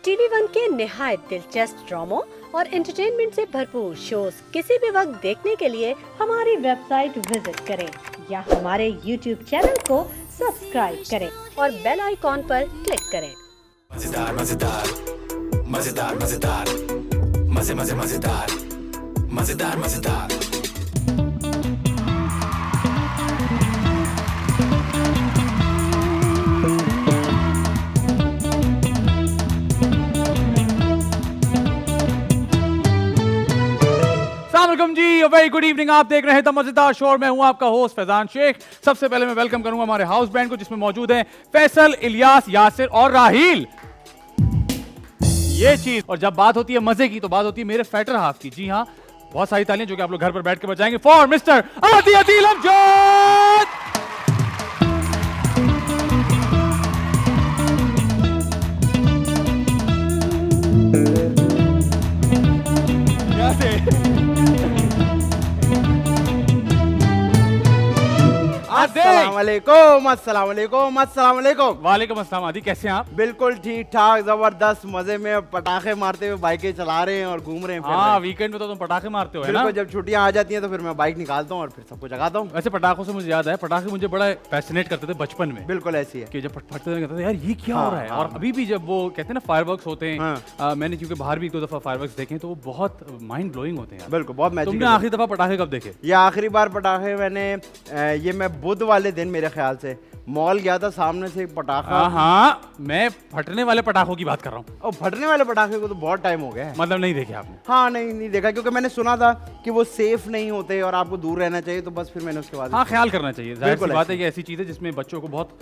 TV one के निहायत दिलचस्प ड्रामों और एंटरटेनमेंट से भरपूर शोज किसी भी वक्त देखने के लिए हमारी वेबसाइट विजिट करें या हमारे यूट्यूब चैनल को सब्सक्राइब करें और बेल आइकॉन पर क्लिक करें। मजेदार मजेदार मजेदार मजेदार मजे मजे मजेदार मजेदार मजेदार। वेलकम जी, वेरी गुड इवनिंग। आप देख रहे हैं द मजेदार शो। मैं हूं आपका होस्ट फैजान शेख। सबसे पहले मैं वेलकम करूंगा हमारे हाउस बैंड को, जिसमें मौजूद हैं फैसल, इलियास, यासिर और राहील। ये चीज, और जब बात होती है मजे की तो बात होती है मेरे फैटर हाफ की। जी हाँ, बहुत सारी तालियां जो कि आप लोग घर पर बैठ के बजाएंगे फॉर मिस्टर आदि अदील अमजद। अस्सलामुअलैकुम, अस्सलामुअलैकुम, अस्सलामुअलैकुम। वालेकुम अस्सलाम। आदि कैसे हैं आप? बिल्कुल ठीक ठाक, जबरदस्त मजे में पटाखे मारते हुए बाइकें चला रहे हैं और घूम रहे हैं। हाँ, वीकेंड में तो तुम पटाखे मारते हो, है ना? जब छुट्टियां आ जाती हैं तो फिर मैं बाइक निकालता हूँ और फिर सबको जगाता हूँ। वैसे पटाखों से मुझे याद है, पटाखे मुझे बड़ा फैसिनेट करते थे बचपन में। बिल्कुल ऐसी है कि जब फटते थे कहते थे यार ये क्या हो रहा है। और अभी भी जब वो कहते हैं ना फायरवर्क्स होते हैं, मैंने क्योंकि बाहर भी एक दो दफा फायरवर्क्स देखे तो वो बहुत माइंड ब्लोइंग होते हैं। बिल्कुल, बहुत मैजिक। तुमने आखिरी दफा पटाखे कब देखे? ये आखिरी बार पटाखे मैंने मैं बुध वाले दिन मेरे ख्याल से मॉल गया था, सामने से एक पटाखा। हाँ, मैं फटने वाले पटाखों की बात कर रहा हूँ। और फटने वाले पटाखे को तो बहुत टाइम हो गया है। मतलब नहीं देखे आपने? हाँ, नहीं देखा, क्योंकि मैंने सुना था कि वो सेफ नहीं होते और आपको दूर रहना चाहिए, तो बस फिर मैंने उसके बाद हाँ, ख्याल करना चाहिए। जाहिर सी बात है कि ऐसी चीज़ है जिसमें बच्चों को बहुत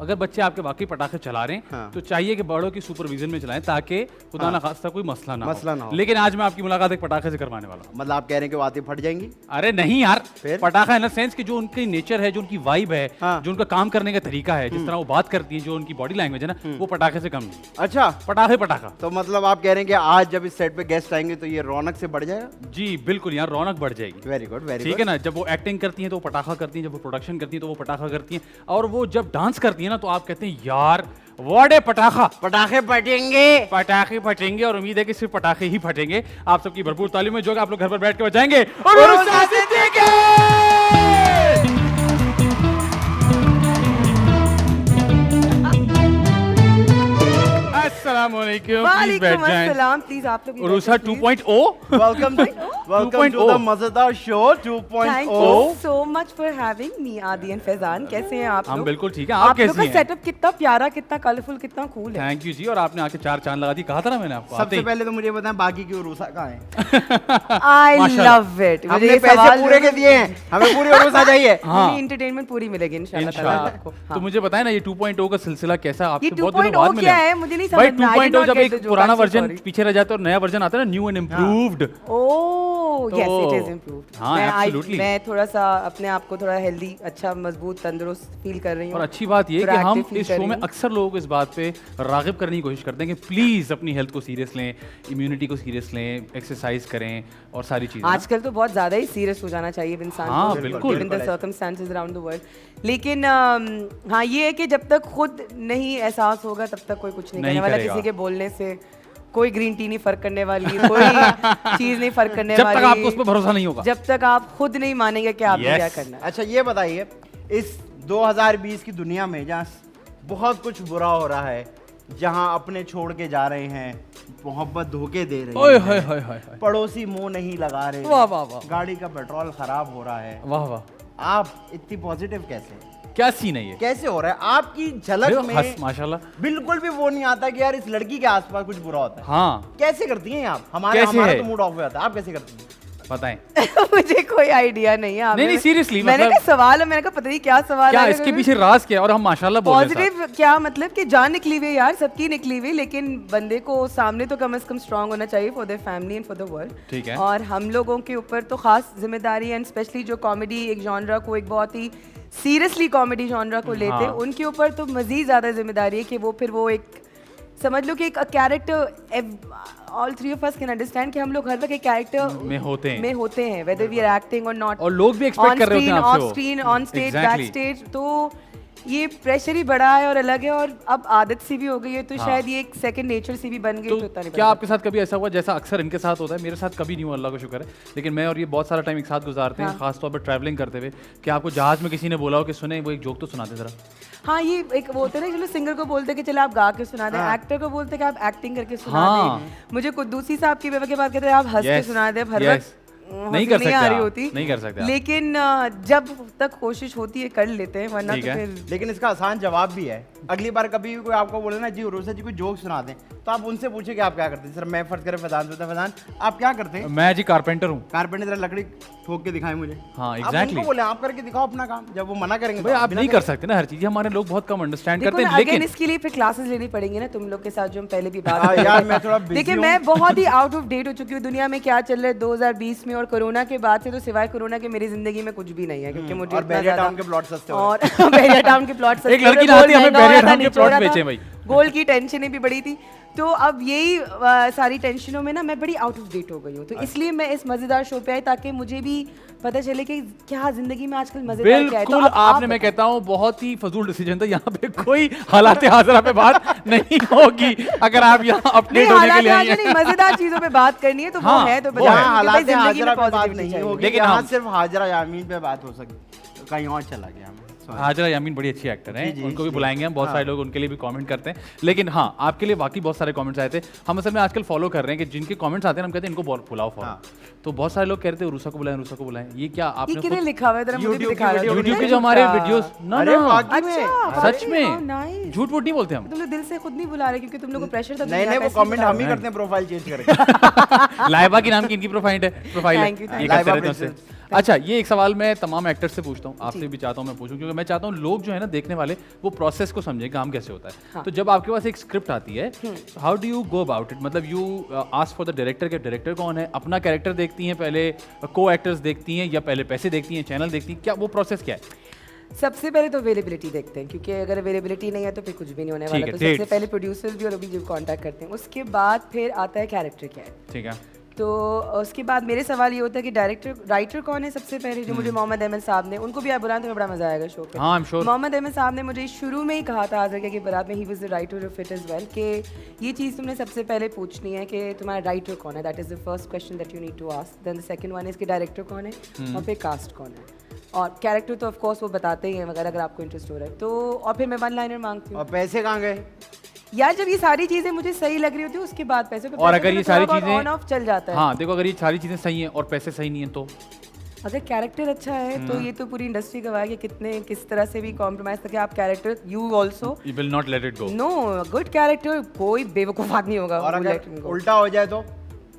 अगर बच्चे आपके वाकई पटाखे चला रहे हैं तो चाहिए कि बड़ों की सुपरविजन में चलाएं ताकि खुदा ना खास्ता कोई मसला ना हो। लेकिन आज मैं आपकी मुलाकात एक पटाखे से करवाने वाला हूँ। मतलब आप कह रहे हैं कि वो आती फट जाएंगी? अरे नहीं यार, फिर पटाखा इन द सेंस कि जो उनकी नेचर है, जो उनकी वाइब है, जो उनका काम करने का तरीका है, जिस तरह वो बात करती है, जो उनकी बॉडी लैंग्वेज है ना, वो पटाखे से कम नहीं। अच्छा, पटाखा। तो मतलब आप कह रहे हैं कि आज जब इस सेट पे गेस्ट आएंगे तो ये रौनक से बढ़ जाएगा? जी बिल्कुल, यहाँ रौनक बढ़ जाएगी। वेरी गुड, वेरी ठीक है ना। जब वो एक्टिंग करती हैं तो वो पटाखा करती हैं, जब वो प्रोडक्शन करती हैं तो वो पटाखा करती हैं, और वो जब डांस करती है ना तो आप कहते हैं यार व्हाट ए पटाखा। पटाखे फटेंगे, पटाखे फटेंगे, और उम्मीद है कि सिर्फ पटाखे ही फटेंगे। आप सबकी भरपूर तालीम में जो कि आप लोग घर पर बैठ के बजाएंगे। अस्सलामुअलैकुम, प्लीज बैठ जाएं। प्लीज आप लोग उरूसा 2.0। वेलकम टू द मजेदार show 2.0। Thank you so much for having me. आदि एंड फैजान, कैसे हैं आप लोग? हम बिल्कुल ठीक है। आप कैसी हैं? आपका सेटअप कितना प्यारा, कितना कलरफुल, कितना कूल है। थैंक यू जी। और आपने आके चार चांद लगा दी, कहा था ना मैंने आपको। सबसे पहले तो मुझे बताएं बाकी की उरूसा कहाँ है? I love it. हमने पैसे पूरे के दिए हैं, हमें पूरी उरूसा चाहिए। हाँ, एंटरटेनमेंट पूरी मिलेगी इंशाल्लाह आपको। तो मुझे बताएं ना, ये 2.0 का सिलसिला कैसा? आपसे ये बहुत दिनों बाद 2.0 मिले क्या है मुझे नहीं समझ में। 2.0 जब एक पुराना वर्जन पीछे रह जाता है और नया वर्जन आता है ना, new and improved. Oh yes, it is improved. हाँ, एब्सोल्युटली। मैं थोड़ा सा अपने आप को थोड़ा हेल्दी, अच्छा, मजबूत, तंदुरुस्त फील कर रही हूँ। और अच्छी बात ये है कि हम इस शो में अक्सर लोगों को इस बात पे रागिब करने की कोशिश करते हैं कि प्लीज अपनी हेल्थ को सीरियस लें, इम्यूनिटी को सीरियस लें, एक्सरसाइज करें और सारी चीजें। आजकल तो बहुत ज्यादा ही सीरियस हो जाना चाहिए इंसान हाँ, को, बिल्कुल, given the circumstances around the world. लेकिन हाँ, ये है कि जब तक खुद नहीं एहसास होगा तब तक कोई कुछ नहीं करने वाला। किसी के बोलने से कोई ग्रीन टी नहीं फर्क करने वाली, कोई चीज नहीं फर्क करने वाली, जब तक आपको उस पर भरोसा नहीं होगा, जब तक आप खुद नहीं मानेंगे कि आपने क्या करना है। अच्छा, ये बताइए, इस 2020 की दुनिया में जहाँ बहुत कुछ बुरा हो रहा है, जहाँ अपने छोड़ के जा रहे हैं, मोहब्बत धोखे दे रहे हैं, पड़ोसी मुंह नहीं लगा रहे, वाह वाह वाह, गाड़ी का पेट्रोल खराब हो रहा है, वाह वाह, आप इतनी पॉजिटिव कैसे? क्या सीन है ये? कैसे हो रहा है? आपकी झलक में माशाल्लाह बिल्कुल भी वो नहीं आता कि यार इस लड़की के आसपास कुछ बुरा होता है। हाँ, कैसे करती हैं आप? हमारा तो मूड ऑफ हो जाता है, आप कैसे करती हैं? बताएं। मुझे कोई आइडिया नहीं है। नहीं सीरियसली, मैंने कहा सवाल है, मैंने कहा पता नहीं क्या सवाल क्या है, इसके पीछे राज क्या? और हम माशाल्लाह बोल रहे हैं पॉजिटिव क्या मतलब कि जान निकली हुई यार, सबकी निकली हुई, लेकिन बंदे को सामने तो कम से कम स्ट्रांग होना चाहिए for their family and for the world. ठीक है। और हम लोगों के ऊपर तो खास जिम्मेदारी है, एंड स्पेशली जो कॉमेडी एक जॉनरा को एक बहुत ही सीरियसली कॉमेडी जॉनरा को लेते हैं, उनके ऊपर तो मजीद ज्यादा जिम्मेदारी है कि वो फिर वो एक समझ लो कि एक character, all three of us can understand कि हम लोग हर वक्त एक कैरेक्टर में होते हैं वेदर वी आर एक्टिंग और नॉट, और लोग भी एक्सपेक्ट कर रहे होते हैं आपसे, on screen, on stage, back stage. तो ये प्रेशर ही बड़ा है और अलग है, और अब आदत सी भी हो गई है, तो शायद ये एक सेकंड नेचर सी भी बन गई। तो क्या आपके साथ कभी ऐसा हुआ जैसा अक्सर इनके साथ होता है? मेरे साथ कभी नहीं हुआ, अल्लाह का शुक्र है, लेकिन मैं और ये बहुत सारा टाइम एक साथ गुजारते हैं, खासतौर पर ट्रैवलिंग करते हुए। क्या आपको जहाज में किसी ने बोला हो कि सुने वो एक जोक तो सुना दे जरा? हाँ, ये एक वो होता है ना, चलो सिंगर को बोलते कि चलो आप गा के सुना दें, एक्टर को बोलते कि आप एक्टिंग करके सुना दें। मुझे कुद्दूसी साहब की के बाद कहते हैं आप हंस के सुना दें, हर वक्त नहीं कर सकते, आ रही होती, नहीं कर सकते, लेकिन जब तक कोशिश होती है कर लेते हैं, वरना तो फिर। लेकिन इसका आसान जवाब भी है। अगली बार कभी भी कोई आपको बोले ना जी उर्वशी जी कोई जोक सुना दें, तो आप उनसे पूछे कि आप क्या करते हैं। सर मैं फर्ज करें फैजान आप क्या करते हैं? मैं जी कारपेंटर हूँ। कारपेंटर जरा लकड़ी ठोक के दिखाएं मुझे। हाँ एग्जैक्टली, बोले आप करके दिखाओ अपना काम। जब वो मना करेंगे भाई आप नहीं कर सकते ना हर चीज, हमारे लोग बहुत कम अंडरस्टैंड करते हैं। लेकिन इसके लिए फिर क्लासेस लेनी पड़ेंगी ना तुम लोग के साथ, जो हम पहले भी बात यार मैं थोड़ा देखिए मैं बहुत ही आउट ऑफ डेट हो चुकी हूँ। दुनिया में क्या चल रहा है 2020 में, और कोरोना के बाद से तो सिवाय कोरोना के मेरी जिंदगी में कुछ भी नहीं है, क्योंकि मुझे बैरिया टाउन के प्लॉट सस्ते और बैरिया टाउन के प्लॉट सस्ते, एक लड़की लाती हमें बैरिया टाउन के प्लॉट बेचे भाई। गोल्ड की टेंशनें भी बड़ी थी, तो अब यही सारी टेंशनों में ना मैं बड़ी आउट ऑफ डेट हो गई हूँ, तो इसलिए मैं इस मजेदार शो पे आई ताकि मुझे भी पता चले कि क्या जिंदगी में आजकल मजेदार क्या है। बिल्कुल आपने, मैं कहता हूँ बहुत ही फजूल डिसीजन था। यहाँ पे कोई हालात हाजरा पे बात नहीं होगी, अगर आप यहाँ अपडेट होने के लिए आई हैं। मजेदार चीजों पे बात करनी है तो वो है, तो हालात हाजरा पे बात नहीं होगी, लेकिन यहाँ सिर्फ हाजरा यामीन पे बात हो सकती, कहीं और चला गया। हाजरा यामीन बड़ी अच्छी एक्टर हैं, उनको भी बुलाएंगे हम, बहुत सारे लोग उनके लिए भी कमेंट करते हैं। लेकिन हाँ, आपके लिए बाकी बहुत सारे कमेंट्स आए थे, हम असल में आजकल फॉलो कर रहे हैं कि जिनके कमेंट्स आते हैं हम कहते हैं इनको बुलाओ फॉलो। तो बहुत सारे लोग कहते हैं उर्वशी को बुलाएं। ये क्या आपने किसने लिखा हुआ है? जरा मुझे दिखा रहा है यूट्यूब के जो हमारे वीडियोस ना अच्छा, सच में झूठ मूठ नहीं बोलते हम। तुम लोग दिल से खुद नहीं बुला रहे क्योंकि तुम लोग को प्रेशर था। नहीं वो कमेंट हम ही करते हैं प्रोफाइल चेंज करके। लाइबा के नाम की इनकी प्रोफाइल है, ये करते रहते हैं उससे। अच्छा, ये एक सवाल मैं तमाम एक्टर्स से पूछता हूँ, आपसे भी चाहता हूँ मैं पूछूं, क्योंकि मैं चाहता हूँ लोग जो है ना देखने वाले वो प्रोसेस को समझें, काम कैसे होता है। हाँ। तो जब आपके पास एक स्क्रिप्ट आती है, how do you go about it? मतलब you ask for the director के डायरेक्टर कौन है, अपना कैरेक्टर देखती हैं पहले, को एक्टर्स देखती हैं, या पहले पैसे देखती हैं, चैनल देखती हैं, क्या वो प्रोसेस क्या है? सबसे पहले तो अवेलेबिलिटी देखते हैं, क्योंकि अगर अवेलेबिलिटी नहीं है तो फिर कुछ भी नहीं होने वाला। तो सबसे पहले प्रोड्यूसर्स भी और अभी जो कांटेक्ट करते हैं, उसके बाद फिर आता है कैरेक्टर क्या है। ठीक है, तो उसके बाद मेरे सवाल ये होता है कि राइटर कौन है सबसे पहले, जो मुझे मोहम्मद अहमद साहब ने, उनको भी आप बुलाएं तो बड़ा मजा आएगा शो पे। हाँ, मोहम्मद अहमद साहब ने मुझे शुरू में ही कहा था आज़र के बारात में, he was the writer of it as well, कि ये चीज़ तुमने सबसे पहले पूछनी है कि तुम्हारा राइटर कौन है, that is the first question that you need to ask. Then the second one is कि डायरेक्टर कौन है, और फिर कास्ट कौन है, और कैरेक्टर तो ऑफ कोर्स वो बताते ही हैं वगैरह अगर आपको इंटरेस्ट हो रहा है तो। और फिर मैं वन लाइनर मांगती हूँ। और पैसे कहाँ गए यार? जब ये सारी चीजें मुझे सही लग रही होती है उसके बाद पैसे। और अगर ये सारी चीजें ऑन ऑफ चल जाता है। हाँ देखो, अगर ये सारी चीजें सही हैं और पैसे सही नहीं है तो अगर कैरेक्टर अच्छा है तो ये तो पूरी इंडस्ट्री गवाह है कि कितने किस तरह से भी कॉम्प्रोमाइज करके आप character, you also you will not let it go. No, good character कोई बेवकूफ आदमी होगा। और अगर उल्टा हो जाए तो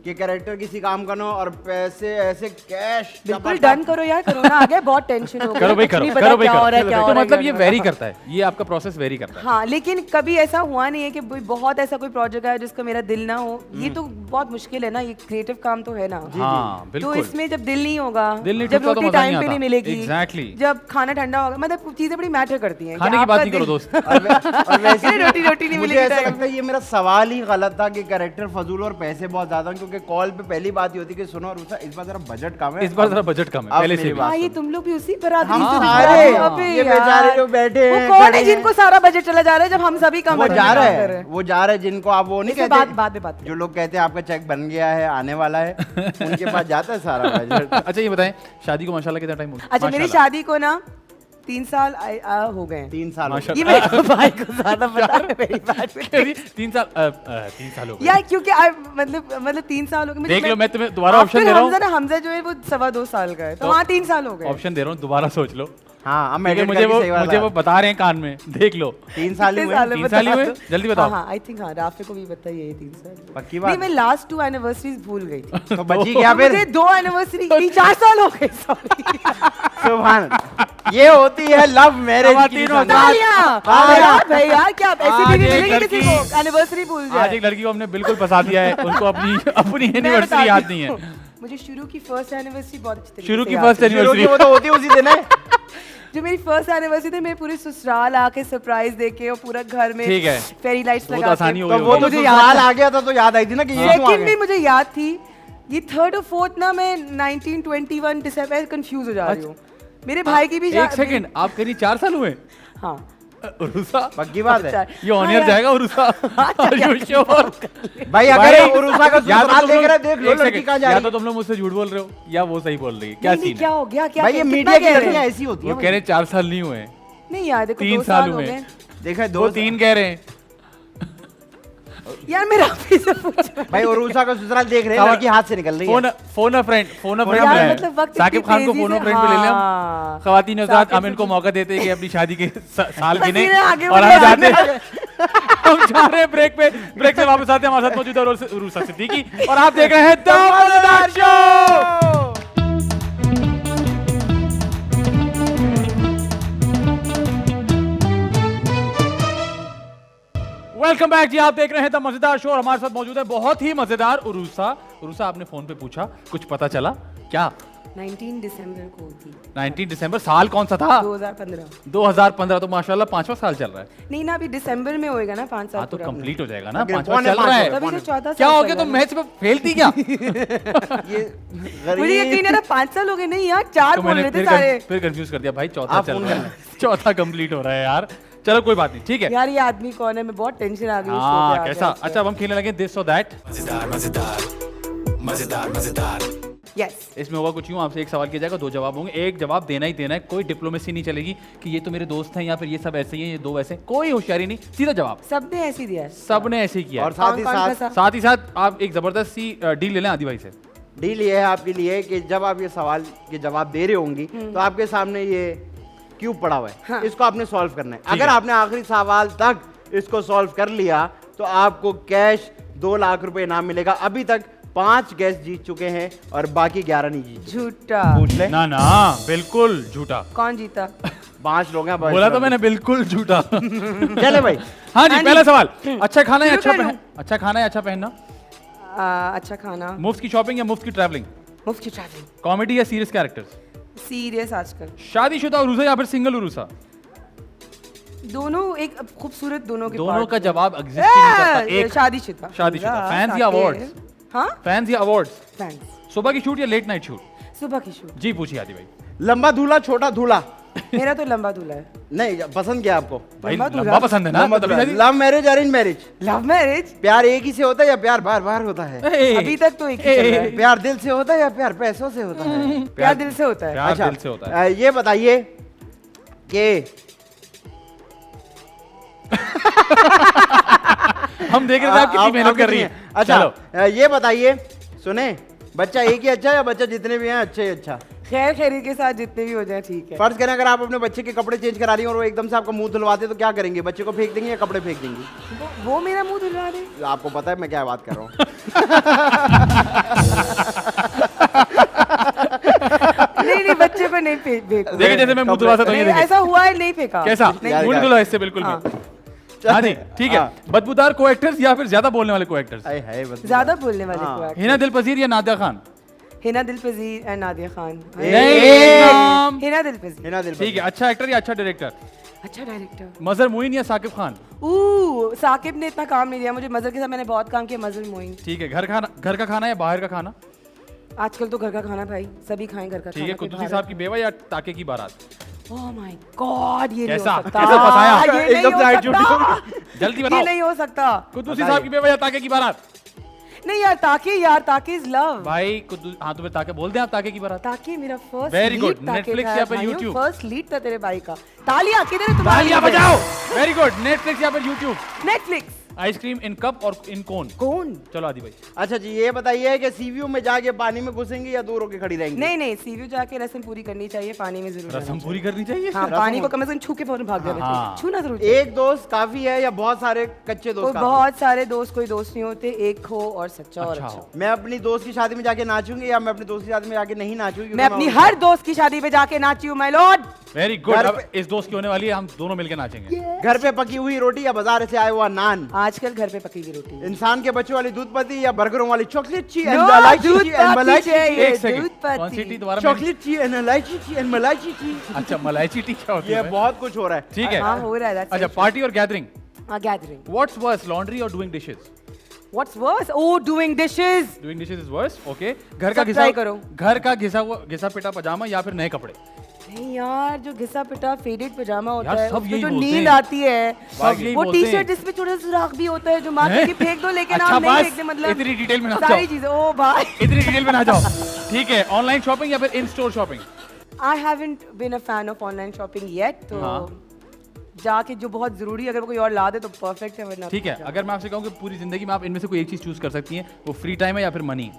कि कैरेक्टर किसी काम का नो और पैसे ऐसे कैश, बिल्कुल डन करो यार, करो ना, आगे बहुत टेंशन हो गई। करो भाई, करो भाई, तो मतलब ये वेरी करता है, ये आपका प्रोसेस वेरी करता है। हाँ, लेकिन कभी ऐसा हुआ नहीं है कि बहुत ऐसा कोई प्रोजेक्ट है जिसका मेरा दिल ना हो। ये तो बहुत मुश्किल है ना, ये क्रिएटिव काम तो है ना। हाँ, बिल्कुल। तो इसमें जब दिल नहीं होगा, जब रोटी टाइम पे नहीं मिलेगी, एग्जैक्टली, जब खाना ठंडा होगा, मतलब चीजें बड़ी मैटर करती हैं। खाने की बात नहीं करो दोस्त। और वैसे रोटी नहीं मिलेगी। ऐसा लगता है ये मेरा सवाल ही गलत था कि कैरेक्टर फजूल और पैसे बहुत ज्यादा, क्योंकि कॉल पे पहली बात ये होती कि सुनो रूसा इस बार जरा बजट कम है, इस बार जरा बजट कम है पहले से। हाँ, ये तुम लोग भी उसी बरादरी से। अरे ये बेचारे लोग बैठे हैं, वो कौन है जिनको सारा बजट चला जा रहा है जब हम सभी कम बजट जा रहे हैं? वो जा रहे हैं जिनको आप वो नहीं कहते, बाद में बात, जो लोग कहते हैं आपका चेक बन गया है आने वाला है, उनके पास जाता है सारा बजट। अच्छा ये बताएं, शादी को माशाल्लाह कितना टाइम हो गया? अच्छा, मेरी शादी को ना 3 साल हो गए। 3 साल ये मेरे भाई को ज्यादा पता है मेरी बात में। 3 साल हो गए यार, क्योंकि मतलब 3 साल हो गए। देख लो, मैं तुम्हें दोबारा ऑप्शन दे रहा हूँ। हमजा जो है वो 2.25 साल का है, तो हाँ 3 साल हो गए। ऑप्शन दे रहा हूँ, दोबारा सोच लो। हाँ, मुझे वो बता रहे हैं कान में, देख लो। 3 साल हुए, 3 साल हुए, जल्दी बताओ। हाँ, आई थिंक हाँ, राफे को भी बताइए 3 साल। पक्की बात? नहीं, मैं लास्ट 2 एनिवर्सरीज भूल गई थी। तो बची क्या फिर? मुझे 2 एनिवर्सरी 4 साल हो गए, सॉरी। सुभान, ये होती है लव मैरिज की भाई यार, क्या ऐसी बीवी मिलेगी किसी को एनिवर्सरी भूल जाए? आज एक लड़की को हमने बिल्कुल फंसा दिया है, उसको अपनी एनिवर्सरी याद नहीं है। मुझे शुरू की फर्स्ट एनिवर्सरी बहुत अच्छी तरीके से शुरू की फर्स्ट एनिवर्सरी वो तो होती है उसी दिन है। जो मेरी फर्स्ट एनिवर्सरी थी, मैं पूरे ससुराल आके सरप्राइज देके और पूरा घर में फेरी लाइट्स लगा के, तो वो तो ससुराल आ गया था तो याद आई थी ना कि ये क्यों आ गया। भी मुझे याद थी, ये 3rd और 4th ना मैं 1921 दिसंबर कंफ्यूज हो जा रही हूँ। मेरे भाई की भी एक सेकंड, आप करीब 4 साल हुए? हाँ, उरुसा पक्की बात है। ये ऑनियर जाएगा उरुसा। Are you sure? भाई अगर उरुसा का या तो ससुराल तुम देख रहे लोग- देख लो एक लड़की सेकंड, कहाँ जा या रही तो है। तुम लोग मुझसे झूठ बोल रहे हो या वो सही बोल रही है। क्या नहीं, सीन क्या है? हो गया, क्या भाई ये कितना मीडिया की कह रहे लड़कियां हैं? ऐसी होती वो है। कह रहे 4 साल नहीं हुए, नहीं यार देखो 3 2 साल साल हो हुए। गए। देखा है वो 3 कह रहे हैं। यार मेरा भी से पूछ भाई उरुसा का ससुराल देख रहे हैं, लड़की हाथ से निकल रही है। फोन अ फ्रेंड यार है। मतलब वक्त साकिब इतनी खान को तेजी फोन अ से- फ्रेंड पे ले लें हम। हाँ। खवातीन हज़रात, साकिब हम इनको मौका देते हैं कि अपनी शादी के साल बस गिने इन्हें आगे और हम बढ़ो, जाते आगे हैं। हम जा रहे हैं ब्रेक पे, ब्रेक से वापस आते हैं। हमारे साथ मौजूद है उरुसा सिद्दीकी और आप देख रहे हैं द मजेदार शो। वेलकम बैक जी, आप देख रहे हैं द मजेदार शो और हमारे साथ मौजूद है बहुत ही मजेदार उरुसा। उरुसा, आपने फोन पे पूछा, कुछ पता चला क्या? 19 दिसंबर को थी 19 दिसंबर, साल कौन सा था? 2015। 2015, तो माशाल्लाह 5वां साल चल रहा है। नहीं ना अभी दिसंबर में होएगा ना 5 साल हाँ तो पूरा। कंप्लीट हो जाएगा ना, अगर 5वां पौने चल रहा पाँच है। तभी तो 14 क्या साल हो चल गया, रहा तुम है। मैच में फेल थी क्या? ये मुझे यकीन गरीब है ना 5 साल हो गए। नहीं यार 4 तो बोल मैंने रहे थे सारे। फिर कंफ्यूज कर दिया भाई, चौथा आप चल फोन रहा है, चौथा कंप्लीट हो रहा है यार। चलो कोई बात नहीं, ठीक है। यार ये आदमी कौन है, मैं बहुत टेंशन आ गई उस शो हाँ पे कैसा? अच्छा अब हम खेलने लगे दिस और दैट। मजेदार मजेदार मजेदार मजेदार। यस इसमें होगा कुछ यूं, आपसे एक सवाल किया जाएगा, 2 जवाब होंगे, एक जवाब देना ही देना है। कोई डिप्लोमेसी नहीं चलेगी कि ये तो मेरे दोस्त हैं या फिर ये सब ऐसे ही हैं, ये 2 वैसे हैं। कोई होशियारी नहीं, सीधा जवाब। सबने ऐसे ही दिया है। सबने ऐसे ही किया और है। साथ ही कौन-कौन साथ फंसा? साथ ही साथ आप एक जबरदस्त सी डील ले लें आदि भाई से। डील ये है आपके लिए कि जब आप ये सवाल के जवाब दे रहे होंगी तो आपके सामने ये क्यूब पड़ा हुआ है, हाँ। इसको आपने सॉल्व करना है। अगर है। आपने आखिरी सवाल तक इसको सॉल्व कर लिया तो आपको कैश 2 लाख रुपए इनाम मिलेगा। अभी तक 5 गैस जीत चुके हैं और बाकी 11 नहीं जीत चुके। झूठा। पूछ ले। ना ना बिल्कुल झूठा, कौन जीता? 5 लोग हैं बस। बोला तो मैंने बिल्कुल झूठा। चले भाई। हाँ जी, हाँ पहला जी। सवाल, अच्छा खाना है शुरू अच्छा करूं? अच्छा खाना है अच्छा पहनना, अच्छा खाना, मुफ्त की शॉपिंग या मुफ्त की ट्रैवलिंग, मुफ्त की ट्रैवलिंग, कॉमेडी या सीरियस कैरेक्टर्स, सीरियस आजकल। शादीशुदा उरूसा या फिर सिंगल उरूसा? दोनों एक खूबसूरत दोनों के दोनों part का हैं। जवाब एग्जिस्ट ही नहीं करता। एक शादीशुदा। शादीशुदा। हाँ, फैंस या साकिब। awards? हाँ फैंस या अवार्ड्स, फैंस। सुबह की शूट या लेट नाइट शूट? सुबह की शूट। जी पूछिए आदि भाई। लंबा दूल्हा छोटा दूल्हा? मेरा तो लंबा दूल्हा है। नहीं पसंद क्या आपको? भाई लंबा दूल्हा। लंबा पसंद है ना, तभी शादी। Love marriage arrange marriage? Love marriage. प्यार एक ही से होता है या प्यार बार बार होता है? अभी तक तो एक ही चल रहा है। प्यार दिल से होता है या प्यार पैसों से होता है? प्यार दिल से होता है। प्यार अच्छा, दिल से होता है। ये बताइए कि हम देख रहे थे आप कितनी मेहनत कर रही हैं। अच्छा चलो ये बताइए, सुने, बच्चा एक ही अच्छा या बच्चा जितने भी हैं अच्छे ही अच्छा? खैर खैरी के साथ जितने भी हो जाए ठीक है। फर्ज करें अगर आप अपने बच्चे के कपड़े चेंज करा रही हैं और वो एकदम से आपका मुंह धुलवाते तो क्या करेंगे? बच्चे को फेंक देंगे या कपड़े फेंक देंगी? वो मेरा मुंह धुलवा दे। आपको पता है मैं क्या बात कर रहा हूँ। नहीं बच्चे पर नहीं फेंको। देखिए जैसे मैं मुंह धुलवाता तो ये नहीं, देखिए ऐसा हुआ है, नहीं फेंका। कैसा नहीं, यार, मुंह धुलवा इससे बिल्कुल हाँ। भी। हाँ जी ठीक है। हाँ। बदबूदार को एक्टर्स या फिर ज्यादा बोलने वाले को एक्टर्स? आए हाय बस। ज्यादा बोलने वाले हाँ। को एक्टर। हिना दिलपजीर या नादिया खान? हिना दिलपजीर एंड नादिया खान। नहीं नाम। हिना दिलपजीर। हिना दिल ठीक है, अच्छा एक्टर या अच्छा डायरेक्टर? अच्छा डायरेक्टर। मजहर मोइन या साकिब खान? साकिब ने इतना काम नहीं दिया मुझे, मजर के साथ मैंने बहुत काम किया। मजर मोइन। ठीक है, घर का खाना या बाहर का खाना? आजकल तो घर का खाना भाई सभी खाएं घर का ठीक है, खाना। कुद्दूसी साहब की बेवा या ताके की बारात? ओह माय गॉड, ये नहीं कैसा? हो सकता। कैसे फंसाया? ये नहीं एकदम हो से हाइट सकता। जल्दी ये बताओ। नहीं हो सकता। कुद्दूसी साहब की बेवा या ताके की बारात? नहीं यार, ताकि इज लव। भाई कुद्दूस, हाँ तुम्हें ताके बोल दें आप, ताके की बारात। ताकि मेरा फर्स्ट Very good. Netflix या फिर YouTube? फर्स्ट लीड था तेरे भाई का। तालियां किधर है तुम्हारी? तालियां बजाओ। Very good. नेटफ्लिक्स या फिर YouTube? Netflix. Ice cream in cup और इन कोन? कौन? चलो आदि भाई। अच्छा जी ये बताइए कि सीवीयू में जाके पानी में घुसेंगे या दूर होके खड़ी रहेंगी? नहीं सीवी जाके रसम पूरी करनी चाहिए, पानी में जरूर रस्म पूरी करनी चाहिए। हाँ, पानी को कम से कम छू के फौरन भाग जाना हाँ। चाहिए। छूना जरूर चाहिए। एक दोस्त काफी है या बहुत सारे कच्चे दोस्त काफी? बहुत सारे दोस्त कोई दोस्त नहीं होते, एक हो और सच्चा और अच्छा अच्छा। हो। मैं अपनी दोस्त की शादी में जाके नाचूंगी या मैं अपनी दोस्त की शादी में जाके नहीं नाचूंगी? मैं अपनी हर दोस्त की शादी पे जाके नाची हूँ माय लॉर्ड। Very good. घर अब पे- इस दोस्त की होने वाली है, हम दोनों मिलकर नाचेंगे। घर पे पकी हुई रोटी या बाजार से आया हुआ नान? आजकल घर पे पकी की रोटी। इंसान के बच्चों वाली दूध पत्ती या बर्गरों वाली चॉकलेट ची No, एंड मलाई दूध ची एंड मलाई पत्ती चाहिए। ची? एक सेकंड, दूध पत्ती। कौन सी टी दोबारा? चॉकलेट ची एंड इलायची ची एंड मलाई ची। अच्छा मलाई चीटी क्या होती ये है? बहुत कुछ हो रहा है। ठीक है। हाँ हो रहा है। अच्छा पार्टी और gathering? Gathering. What's worse, laundry और doing dishes? What's worse? Oh doing dishes. Doing dishes is worse. Okay, घर का सब घिसा try करो। घर का घिसा पिटा पजामा या फिर नए कपड़े? नहीं यार, जो घिसा पिटा फेडेड पजामा होता यार, है सब उसमें यही जो बोलते नींद हैं। आती है, सब यही वो बोलते हैं। टी-शर्ट जिसमें छोटा सा सुराख भी होता है जो मार हैं? के फेंक दो लेकिन अच्छा, आप नहीं बस, फेंकते, मतलब इतनी डिटेल में ना सारी जाओ। चीजें। ओ भाई, इतनी डिटेल में ना जाओ। ठीक है, ऑनलाइन शॉपिंग या फिर in store shopping? I haven't been a fan of online shopping yet, तो हाँ। जाके जो बहुत जरूरी है अगर वो कोई और ला दे तो परफेक्ट है, वरना ठीक है, अगर मैं आपसे कहूँ कि पूरी जिंदगी में आप इनमें से कोई एक चीज चूज कर सकती हैं, वो फ्री टाइम है या फिर मनी?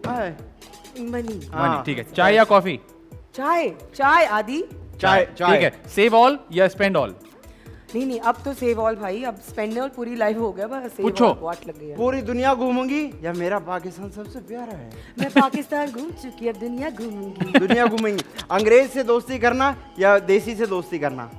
मनी। मनी, ठीक है। चाय या कॉफी? चाय, चाय आदि। चाय ठीक है। सेव ऑल या स्पेंड ऑल? नहीं, अब तो सेव ऑल भाई, अब स्पेंड ऑल पूरी लाइफ हो गया, बस सेव पूछो। ऑल वाट लग गई है। पूरी दुनिया घूमूंगी या मेरा पाकिस्तान सबसे प्यारा है? मैं पाकिस्तान घूम चुकी, अब दुनिया घूमूंगी। दुनिया घूमेंगी। अंग्रेज से दोस्ती करना या देसी से दोस्ती करना?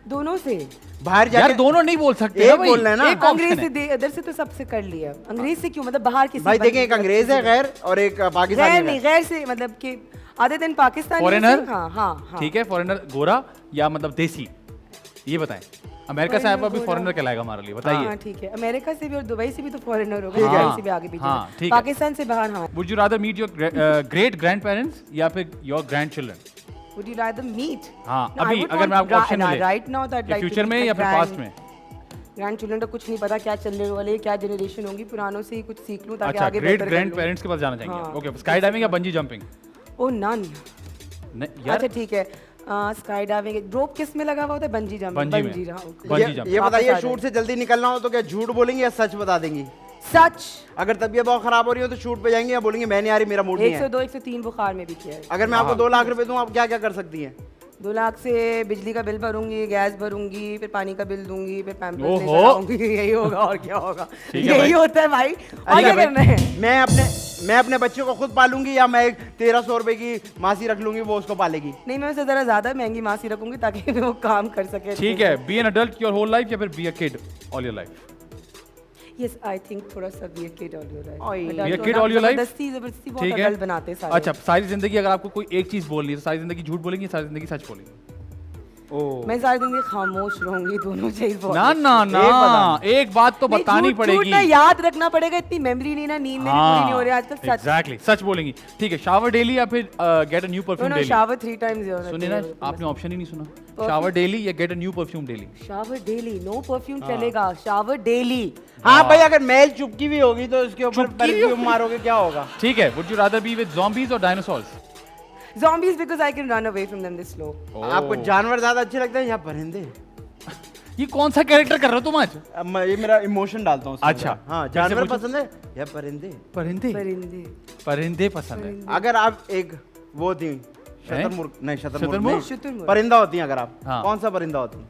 दोनों से। बाहर यार जाके दोनों नहीं बोल सकते एक ना भाई। बोलना है ना। एक अंग्रेज option से है। इधर से तो सबसे कर लिया, अंग्रेज से क्यों, मतलब बाहर किसी भाई बंदे देखें, एक से- अंग्रेज है गैर और एक पाकिस्तानी गैर है नहीं, गैर। गैर से मतलब कि आधे दिन पाकिस्तानी फॉरेनर? हाँ हाँ हाँ। ठीक है, फॉरेनर गोरा या मतलब देसी, ये बताएं। अमेरिका से आया हुआ भी गोरा। फॉरेनर कहलाएगा हमारे लिए, हाँ बताइए। ठीक है, अमेरिका से भी और दुबई से भी तो फॉरेनर हो ठीक गए, है। दुबई से भी आगे पीछे हाँ, से। ठीक है। पाकिस्तान से बाहर हाँ। Would you rather meet your great grand parents या फिर your grand children? Would you rather meet? हाँ, No, I अभी would अगर want मैं आपको gra- ऑप्शन nah, मिले right now that like to future meet में my या फिर grand- पास्ट में? ग्रैंड चिल्ड्रन तो कुछ नहीं पता क्या चलने वाले, क्या जनरेशन होंगी, पुरानों से ही कुछ सीख लूं ताकि अच्छा, आगे ग्रेट बेहतर ग्रैंड कर लूं। पेरेंट्स के पास जाना चाहेंगे। हाँ। ओके, स्काई डाइविंग या बंजी जंपिंग? ओ नन। यार अच्छा ठीक है, स्काई डाइविंग, रोप किस में लगा हुआ होता है? Bungee jumping. बंजी में। हाँ, okay। Bungee jump. ये वापस बताइए, आ शूट जाए। से जल्दी निकलना हो तो क्या झूठ बोलेंगे या सच बता देंगी? सच। अगर तबीयत बहुत खराब हो रही हो तो शूट पे जाएंगे या बोलेंगे मैं नहीं आ रही, मेरा मूड नहीं है? 102 103 बुखार में भी किया है। अगर मैं आपको 2 लाख रुपए दूं, आप क्या क्या कर सकती हैं? 2 लाख से बिजली का बिल भरूंगी, गैस भरूंगी, फिर पानी का बिल दूंगी, फिर पैम्पर्स ओहो। लेकर आऊंगी। यही होगा और क्या होगा, ठीक है यही भाई। होता है भाई, और ठीक क्या है करना भाई, है? मैं अपने बच्चे को खुद पालूंगी या मैं एक 1300 रुपए की मासी रख लूंगी, वो उसको पालेगी? नहीं, मैं उससे जरा ज्यादा महंगी मासी रखूंगी ताकि वो काम कर सके। ठीक है, be an adult your whole life या फिर be a kid all your life? Yes, I think थोड़ा सा be a kid all your ओए, life. be a kid all your life? जबरदस्ती बहुत ठीक है। अडल्ट बनाते हैं सारे। अच्छा, सारी जिंदगी अगर आपको कोई एक चीज बोलनी है तो सारी जिंदगी झूठ बोलेंगी या सारी जिंदगी सच बोलेंगी? मैं सारी जिंदगी खामोश रहूंगी, दोनों चीज बहुत। ना ना ना, एक बात तो नहीं, बतानी झूठ पड़ेगी। ना याद रखना पड़ेगा, इतनी मेमोरी नहीं ना, नींद में भी पूरी नहीं हो रही आजकल। सच। एग्जैक्टली, सच बोलेंगी। ठीक है, शावर डेली या फिर get a new perfume no daily? Shower 3 times होना सुनिए ना, चाहिए। आपने ऑप्शन ही नहीं सुना। शावर डेली या get a new perfume daily? Shower daily, no perfume चलेगा, शावर डेली। हाँ भाई, अगर मैल चुपकी भी होगी तो उसके ऊपर चुपकी भी परफ्यूम मारोगे क्या होगा? ठीक है, would you rather be with zombies और dinosaurs? Zombies because I can run away from them this slow. आपको जानवर ज्यादा अच्छे लगते हैं या परिंदे? ये कौन सा कैरेक्टर कर रहे हो तुम आज? अब ये मेरा इमोशन डालता हूँ उसके अच्छा, अंदर। हाँ, फिर से जानवर पूछो। पसंद है या परिंदे? परिंदे। परिंदे। परिंदे पसंद है। अगर आप एक वो थी शतुरमुर्ग, नहीं शतुरमुर्ग शतुरमुर्ग? नहीं, शुतुरमुर्ग। परिंदा होती हैं अगर आप, हाँ। कौन सा परिंदा होती?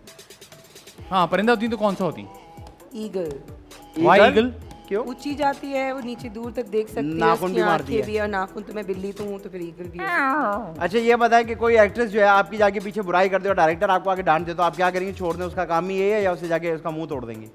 हाँ, परिंदा होती तो कौन सा होती? Eagle. Why eagle? क्यों? ऊंची जाती है, वो नीचे दूर तक देख सकती है, नाखून उसकी भी मारती आंखें है। भी और नाखून, तो मैं बिल्ली तो हूँ तो फिर ईगल भी है। अच्छा ये बताएं कि कोई एक्ट्रेस जो है आपकी जाके पीछे बुराई कर दे और डायरेक्टर आपको आके डांट दे तो आप क्या करेंगे? छोड़ दें, उसका काम ही ये है, या उसे जाके उसका मुंह तोड़ देंगे?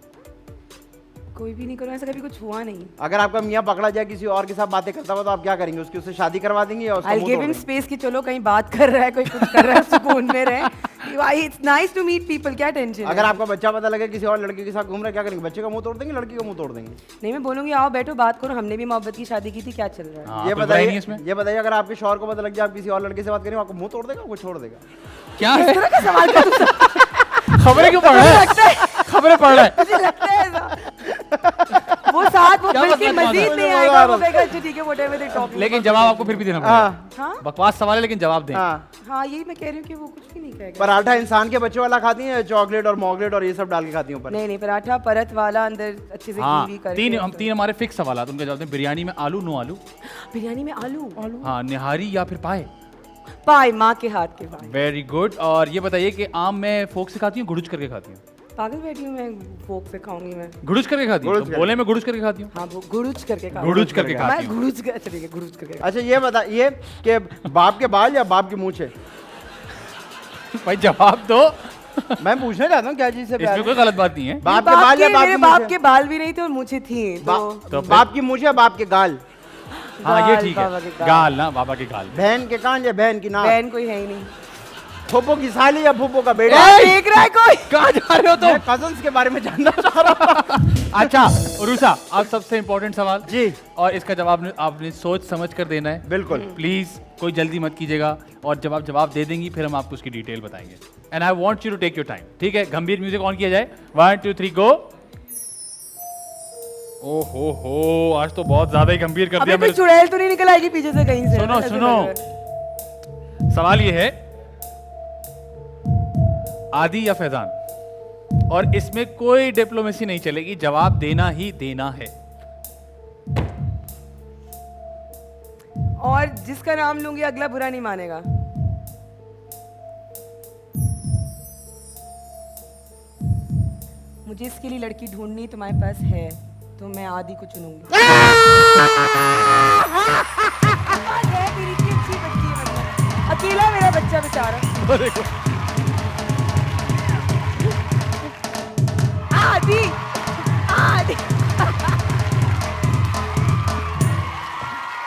कोई भी नहीं करो, ऐसा कभी कुछ हुआ नहीं। अगर आपका मियाँ पकड़ा जाए किसी और के साथ बातें करता हुआ तो आप क्या करेंगे? उसकी उससे शादी करवा देंगे या उसका I'll मुंह give तोड़ him देंगे? space कि चलो कहीं बात कर रहा है, कोई कुछ कर रहा है, सुकून में रहे। It's nice to meet people, क्या टेंशन है? अगर आपका बच्चा पता लगे किसी और लड़के के साथ घूम रहा है, क्या करेंगे? बच्चे का मुंह तोड़ देंगे, लड़की का मुंह तोड़ देंगे? नहीं, मैं बोलूंगी आओ बैठो बात करो, हमने भी मोहब्बत की शादी की थी, क्या चल रहा है? हाँ, ये कोई बुराई नहीं है बताइए, इसमें। ये बताइए अगर आपके शौहर को पता लग जाए आप किसी और लड़के से बात करें, आपको मुंह तोड़ देगा, आपको छोड़ देगा? क्या है? इस तरह का सवाल कर तू खबरें क्यों पढ़ रहा है? खबरें पढ़ रहा है। मुझे लगता है ऐसा। वो साथ वो क्या बिल्कुल मतलब मजीद बात नहीं है? आएगा, वो कहेगा अच्छा ठीक है whatever they talking लेकिन about। जवाब आपको फिर भी देना हाँ। पड़ेगा। हाँ बकवास सवाल है लेकिन जवाब दें। हाँ, हाँ, यही मैं कह रही हूँ कि वो कुछ भी नहीं कहेगा। पराठा इंसान के बच्चे वाला खाती हैं या चॉकलेट और मॉकलेट और ये सब डाल के खाती हैं ऊपर? नहीं नहीं, पराठा परत वाला, अंदर अच्छे से हाँ, कीवी करके। तीन हमारे फिक्स सवाल उनके जवाब दें। बिरयानी में आलू, नो आलू? बिरयानी में आलू। हाँ, निहारी या फिर पाए? पाए, माँ के हाथ के पाए। Very good. और ये बताइए कि आम में फोक से खाती हूँ, गुड़ुच करके खाती हूँ? पागल बैठी हूँ मैं, फोक से खाऊंगी मैं। गुड़ुच करके खाती हूँ? गुड़ुच तो करके। बोले मैं गुड़ुच करके खाती हूँ। हाँ, वो गुड़ुच करके खा। गुड़ुच करके खाती मैं हूँ। गुड़ुच कर, अच्छा ठीक है, गुड़ुच करके। अच्छा ये बताइए कि बाप के बाल या बाप की मूछें? भाई जवाब दो। मैं पूछना चाहता हूँ क्या चीज से प्यार इसमें है? कोई गलत बात नहीं है। बाप के बाल या बाप मेरे की बाप मूछें? के बाल भी नहीं थे और मुझे थी, तो बाप की मूछें या बाप के गाल? हाँ, ये गाल, ठीक बाबा है। के गाल। गाल ना, बाबा के गाल। बहन के कान या बहन की नाक? बहन कोई है ही नहीं। फूफो की साली या फूफो का बेटा? देख रहा है कोई? कहाँ जा रहे हो तुम? मैं कजन्स के बारे में जानना चाह रहा था। अच्छा उरुसा, अब सबसे इम्पोर्टेंट सवाल जी। और इसका जवाब आपने सोच समझ कर देना है। बिल्कुल। प्लीज कोई जल्दी मत कीजिएगा, और जब आप जवाब दे देंगी फिर हम आपको उसकी डिटेल बताएंगे। And I want you to take your time. ठीक है, गंभीर म्यूजिक ऑन किया जाए। 1 2 3 गो। ओहो हो, आज तो बहुत ज्यादा ही गंभीर कर अबे दिया कोई मेरे। चुड़ैल तो नहीं निकल आएगी पीछे से कहीं से? सुनो ऐसे सुनो, लग रहा है। सवाल ये है आदि या फैजान, और इसमें कोई डिप्लोमेसी नहीं चलेगी, जवाब देना ही देना है। और जिसका नाम लूंगी अगला बुरा नहीं मानेगा। मुझे इसके लिए लड़की ढूंढनी तुम्हारे पास है तो मैं आदि को चुनूंगी। आवाज़ है मेरी की अच्छी बच्ची है, मतलब अकेला मेरा बच्चा बेचारा। आदि आदि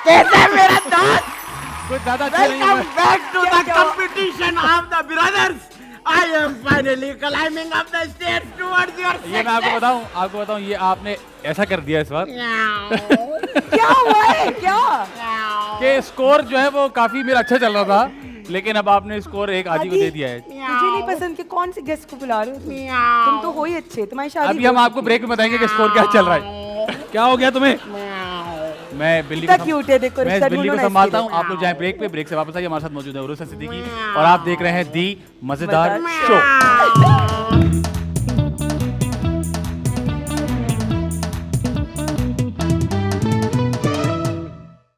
कैसा मेरा दोस्त? कुछ ज्यादा अच्छा नहीं Welcome है। back to क्या the क्या? competition of the brothers. I am finally climbing up the stairs towards your ये मैं आपको बताऊं, ये आपने ऐसा कर दिया इस बार क्या हुआ है क्या? कि स्कोर जो है वो काफी मेरा अच्छा चल रहा था, लेकिन अब आपने स्कोर एक आदि को दे दिया है। मुझे नहीं पसंद कि कौन से गेस्ट को बुला रहे हो तुम तो हो ही अच्छे, तुम्हारी शादी अभी हम आपको ब्रेक में बताएंगे कि स्कोर क्या चल रहा है। क्या हो गया तुम्हें? मैं बिल्ली कितना cute है, देखो, मैं इस रिश्ता बिल्ली को ढूंढो ना संभालता इसके हूँ। आप लोग जाएं ब्रेक पे, ब्रेक से वापस आइए। हमारे साथ मौजूद है उरुसा सिद्दीकी और आप देख रहे हैं दी मजेदार शो।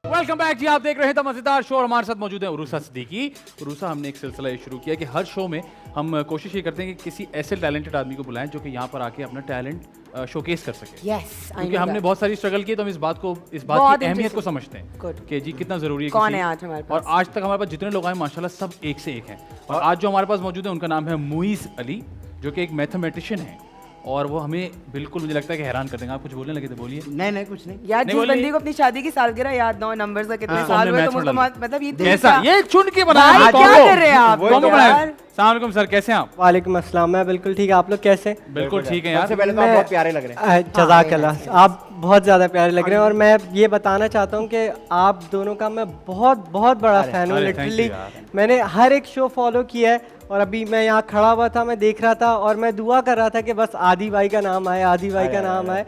वेलकम बैक जी, आप देख रहे हैं द मजेदार शो और हमारे साथ मौजूद है उरुसा सिद्दीकी। उरुसा, हमने एक सिलसिला ये शुरू किया कि हर शो में हम कोशिश ये करते हैं कि किसी ऐसे टैलेंटेड आदमी को बुलाएं जो कि यहाँ पर आके अपना टैलेंट शोकेस कर सके। क्योंकि हमने बहुत सारी स्ट्रगल की, तो हम इस बात की अहमियत को समझते हैं कि जी कितना जरूरी है। कौन है आज हमारे पास? और आज तक हमारे पास जितने लोग आए माशाल्लाह सब एक से एक हैं। और आज जो हमारे पास मौजूद है उनका नाम है मुईज अली, जो कि एक मैथमेटिशियन है, और वो हमें बिल्कुल मुझे लगता है कि हैरान कर देंगे। आप कुछ बोलने लगे थे, बोलिए। नहीं कुछ नहीं यार, नहीं जिस बोले। बंदी को अपनी शादी की सालगिरह याद ना हो, नंबर्स का कितने हाँ, साल हमने हुए, तो मैथ्स मुझको पढ़ा मतलब ये कैसा क्या? ये चुन के बनाया भाई, है, क्या कॉम्बो। कर रहे हैं आप? कॉम्बो बोलो बनाया है। यार। अस्सलाम वालेकुम सर, कैसे हैं आप? वालेकुम अस्सलाम, मैं बिल्कुल ठीक है। आप लोग कैसे? बिल्कुल ठीक है यार। सबसे पहले तो आप बहुत प्यारे लग रहे हैं। जज़ाकल्लाह, आप बहुत ज़्यादा प्यारे लग रहे हैं। और मैं ये बताना चाहता हूँ कि आप दोनों का मैं बहुत बहुत बड़ा फ़ैन हूँ। अरे, thank you लिटरली यार। मैंने हर एक शो फॉलो किया है, और अभी मैं यहाँ खड़ा हुआ था, मैं देख रहा था और मैं दुआ कर रहा था कि बस आदि भाई का नाम आए, आदि भाई का नाम आए।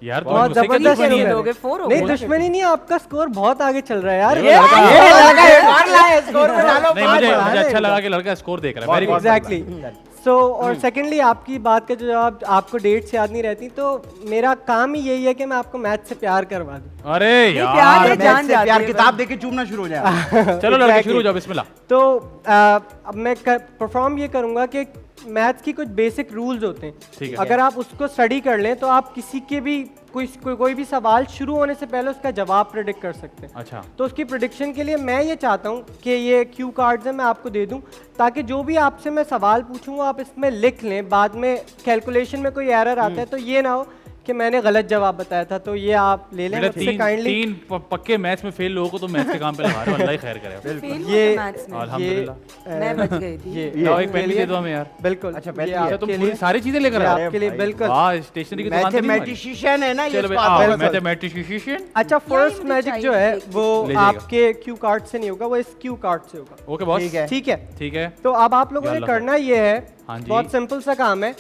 यार बहुत मुझसे क्या जबरदस्त दुश्मनी है? है। लोगे, 4 हो नहीं, गए। दुश्मनी नहीं, आपका स्कोर बहुत आगे चल रहा है यार। ये लड़का- ये लड़का एक और लाए, स्कोर में डालो। नहीं, पाँच मुझे बढ़ा अच्छा दे। लगा कि लड़का स्कोर देख रहा है। Very good. एग्जैक्टली। सो और सेकेंडली, आपकी बात का जो जवाब, आपको डेट्स याद नहीं रहती, तो मेरा काम ही यही है कि मैं आपको मैथ से प्यार करवा दूं। अरे प्यार यार, है, जान जाती यार है किताब देख के चूमना शुरू हो जाए। चलो लड़के Exactly. शुरू हो जाओ, बिस्मिल्लाह। तो अब मैं परफॉर्म ये करूंगा कि मैथ्स की कुछ बेसिक रूल्स होते हैं। ठीक है। अगर आप उसको स्टडी कर लें तो आप किसी के भी कोई भी सवाल शुरू होने से पहले उसका जवाब प्रेडिक्ट कर सकते हैं। अच्छा, तो उसकी प्रेडिक्शन के लिए मैं ये चाहता हूँ कि ये क्यू कार्ड्स हैं, मैं आपको दे दूं, ताकि जो भी आपसे मैं सवाल पूछूंगा आप इसमें लिख लें। बाद में कैलकुलेशन में कोई एरर आता है तो ये ना हो कि मैंने गलत जवाब बताया था, तो ये आप ले लें बेटा मुझसे काइंडली। तीन पक्के मैथ्स में फेल लोगों को तो मैथ्स के काम पे लगा रहे हो। अल्लाह ही खैर करे। फेल ये हुआ था मैथ्स में। अल्हम्दुलिल्लाह। मैं बच गई थी। लाओ एक पेन भी दे दो हमें यार। बिल्कुल। अच्छा, पहले ये ये अच्छा, तुम आपके पूरी लिए- सारी चीजें लेकर ये आ रहे आपके लिए बिल्कुल। हो। वाह, स्टेशनरी की दुकान तो नहीं हमारी। मैथमेटिशियन है ना ये, चलो इस भाई, बात आओ, पे। मैथमेटिशियन। अच्छा, फर्स्ट मुझे मैजिक चाहिए जो है एक- वो ले जाइएगा। आपके क्यू कार्ड से नहीं होगा, वो इस क्यू कार्ड से होगा। ओके बॉस, ठीक है। ठीक है। ठीक है। तो अब आप लोगों ने यल्ला। करना ये है, हाँ जी। बहुत सिंपल सा काम है।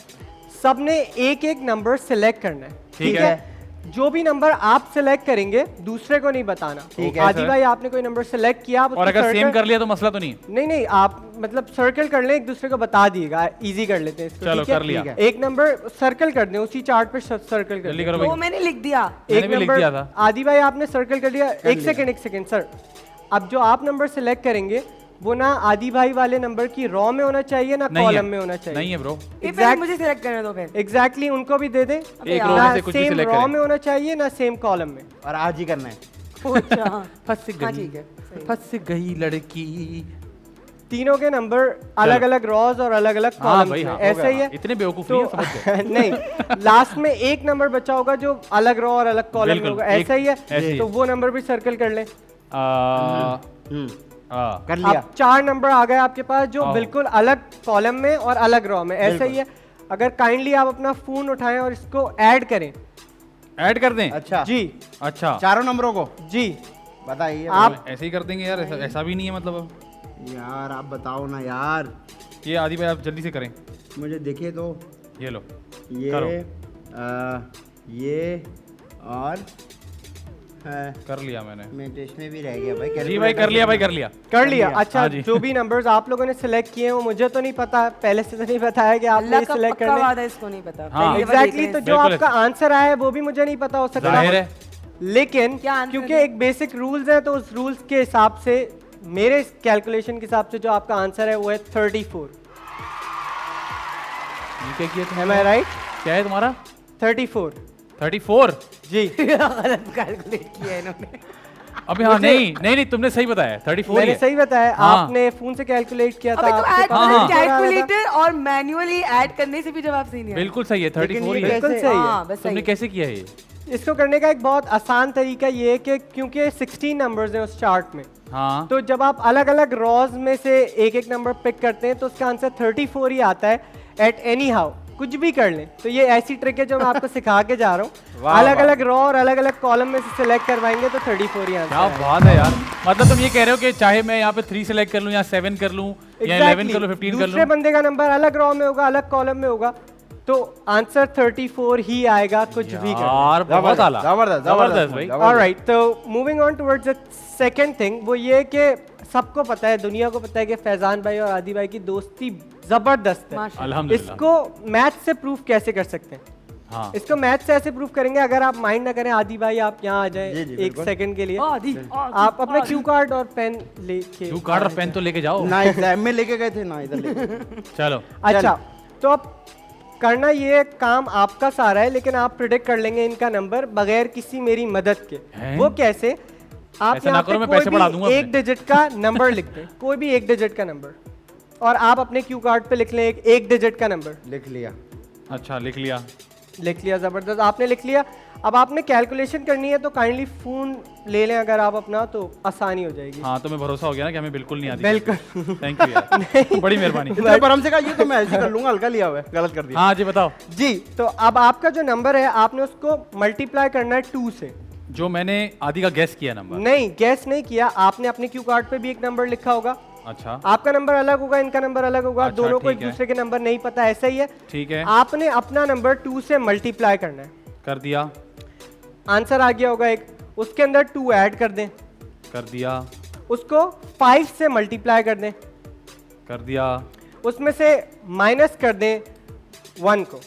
सबने एक एक नंबर सिलेक्ट करना है। ठीक है। जो भी नंबर आप सिलेक्ट करेंगे दूसरे को नहीं बताना। ठीक है, आदि सर। भाई, आपने कोई नंबर सिलेक्ट किया, आप और उसको अगर सेम circle- कर लिया तो मसला तो नहीं? नहीं, आप मतलब सर्कल कर लें, एक दूसरे को बता दिएगा, इजी कर लेते हैं इसको। चलो, ठीक है? कर लिया। ठीक है। एक नंबर सर्कल कर दें, उसी चार्ट पे सर्कल कर जल्दी दें। करो वो भाई। मैंने लिख दिया। मैंने भी लिख दिया था। आदि भाई आपने सर्कल कर लिया। एक सेकंड सर। अब जो आप नंबर सिलेक्ट करेंगे वो ना आदि भाई वाले नंबर की रॉ में होना चाहिए, ना नहीं कॉलम है। में होना चाहिए। नहीं है ब्रो। ये पहले मुझे सिलेक्ट करने दो फिर। एग्जैक्टली, उनको भी दे दें। एक रो में से कुछ भी सेम सिलेक्ट रॉ करें। में होना चाहिए, ना सेम कॉलम में। और आज ही करना है। अच्छा, फंस हाँ, गई, ठीक है, सही। फंस गई लड़की। तीनों के नंबर अलग अलग रॉज और अलग अलग हाँ कॉलम भाई, हाँ, ऐसा ही है। इतने बेवकूफ तो नहीं है, समझ गए। नहीं, लास्ट में एक नंबर बचा होगा जो अलग रॉ और अलग कॉलम में बिल्कुल, होगा। ऐसा ही ऐसे है। ही तो है। वो नंबर भी सर्कल कर लें। हाँ कर लिया। अब 4 नंबर आ गए आपके पास जो बिल्कुल अलग कॉलम में और अलग रो में। ऐसा ही है, अगर काइंडली आप अपना फोन उठाएं और इसको ऐड करें। ऐड कर दें? अच्छा जी अच्छा, चारों नंबरों को जी बताइए। आप ऐसे ही कर देंगे यार, ऐसा भी नहीं है मतलब। यार आप बताओ ना यार, ये आदि भाई आप जल्दी से करें। मुझे दिखे तो। ये लो, ये करो। ये और कर लिया मैंने। मैं टेस्ट में भी रह गया भाई। जी भाई कर लिया, भाई कर लिया। कर लिया। अच्छा हाँ जी। जो भी नंबर्स आप लोगों ने सिलेक्ट किए हैं वो मुझे तो नहीं पता, पहले से तो नहीं बताया कि आपने अल्लाह का सिलेक्ट पक्का करने। वादा, इसको नहीं पता। हाँ। पहली बार एग्जैक्टली, देख तो रहे जो बिल्कुल आपका आंसर आया है वो भी मुझे नहीं पता हो सकता, जाहिर है। लेकिन क्या आंसर क्योंकि है? एक बेसिक रूल्स है तो उस रूल्स के हिसाब से, मेरे कैलकुलेशन के हिसाब से जो आपका आंसर है वो है 34। ये क्या किया Am I right? क्या है तुम्हारा? 34 34? जी। गलत कैलकुलेट किया है इन्होंने। अभी हाँ, नहीं तुमने सही बताया, 34 मैंने ही है। सही बताया। हाँ। आपने फोन से कैलकुलेट किया था। अबे तो आपके ऐड पास हाँ, हाँ। कैलकुलेटर और मैन्युअली ऐड करने से भी जवाब सही नहीं आया। बिल्कुल सही है, 34 ही है। बिल्कुल सही है। हाँ, बस सही तुमने है। कैसे किया है ये? इसको करने का एक बहुत आसान तरीका ये है कि क्योंकि 16 नंबर्स हैं उस चार्ट में, हाँ तो जब आप अलग अलग रॉज में से एक एक नंबर पिक करते हैं तो उसका आंसर 34 ही आता है एट एनी हाउ, कुछ भी कर लें। तो ये ऐसी ट्रिक है जो मैं आपको सिखा के जा रहा हूँ। अलग अलग रॉ और अलग अलग कॉलम में से सिलेक्ट करवाएंगे तो 34 ही आंसर क्या बात है यार। मतलब तुम ये कह रहे हो कि चाहे मैं यहाँ पे 3 सेलेक्ट कर लूँ या 7 कर लूँ या 11 कर लूँ, 15 कर दूसरे लूँ, बंदे का नंबर अलग रॉ में होगा, अलग कॉलम में होगा, तो आंसर 34 ही आएगा, कुछ भी कर यार बहुत आला, जबरदस्त जबरदस्त भाई। ऑलराइट, तो moving on towards the second thing, वो ये कि सबको पता है, दुनिया को पता है कि फैजान भाई और आदि भाई की दोस्ती जबरदस्त है। माशाल्लाह। अल्हम्दुलिल्लाह। इसको मैथ से प्रूफ कैसे कर सकते हैं? हाँ इसको मैथ से ऐसे प्रूफ करेंगे, अगर आप माइंड ना करें आदि भाई, आप यहाँ आ जाएं जी, जी, एक बिल्कुल। सेकंड के लिए। आदि, आप अपना क्यू कार्ड और पेन लेके क्यू कार्ड और पेन तो लेके जाओ। ना एग्जाम में लेके गए थे ना इधर लेके। चलो अच्छा, तो अब करना ये काम आपका सारा है, लेकिन आप प्रिडिक्ट कर लेंगे इनका नंबर बगैर किसी मेरी मदद के। हैं? वो कैसे? आप ऐसा ना यहाँ करो, पे मैं कोई पैसे बढ़ा भी दूंगा एक अपने। डिजिट का नंबर लिख दें, कोई भी एक डिजिट का नंबर, और आप अपने क्यू कार्ड पे लिख लें एक डिजिट का नंबर। लिख लिया। अच्छा लिख लिया। लिख लिया, जबरदस्त, आपने लिख लिया। अब आपने कैलकुलेशन करनी है तो काइंडली फोन ले लें अगर आप अपना, तो आसानी हो जाएगी। हाँ तुम्हें भरोसा हो गया ना कि हमें बिल्कुल नहीं आती। बिल्कुल। थैंक यू यार, बड़ी मेहरबानी। इतने बरम से कहा ये तो मैं ऐसे कर लूंगा, हल्का लिया हुआ है, गलत कर दिया। हाँ जी बताओ। जी, तो अब आपका जो नंबर है आपने उसको मल्टीप्लाई करना है 2 से। जो मैंने आदि का गैस किया नंबर। नहीं, गैस नहीं किया आपने, अपने क्यू कार्ड पे भी एक नंबर लिखा होगा। अच्छा आपका नंबर अलग होगा, इनका नंबर अलग होगा, अच्छा, दोनों को एक ठीक है। दूसरे के नंबर नहीं पता, ऐसा ही है। ठीक है, आपने अपना नंबर 2 से मल्टीप्लाई करना है। कर दिया। आंसर आ गया होगा एक, उसके अंदर 2 ऐड कर दें, कर दिया। उसको 5 से मल्टीप्लाई कर दें, कर दिया। उसमें से माइनस कर दें 1 को।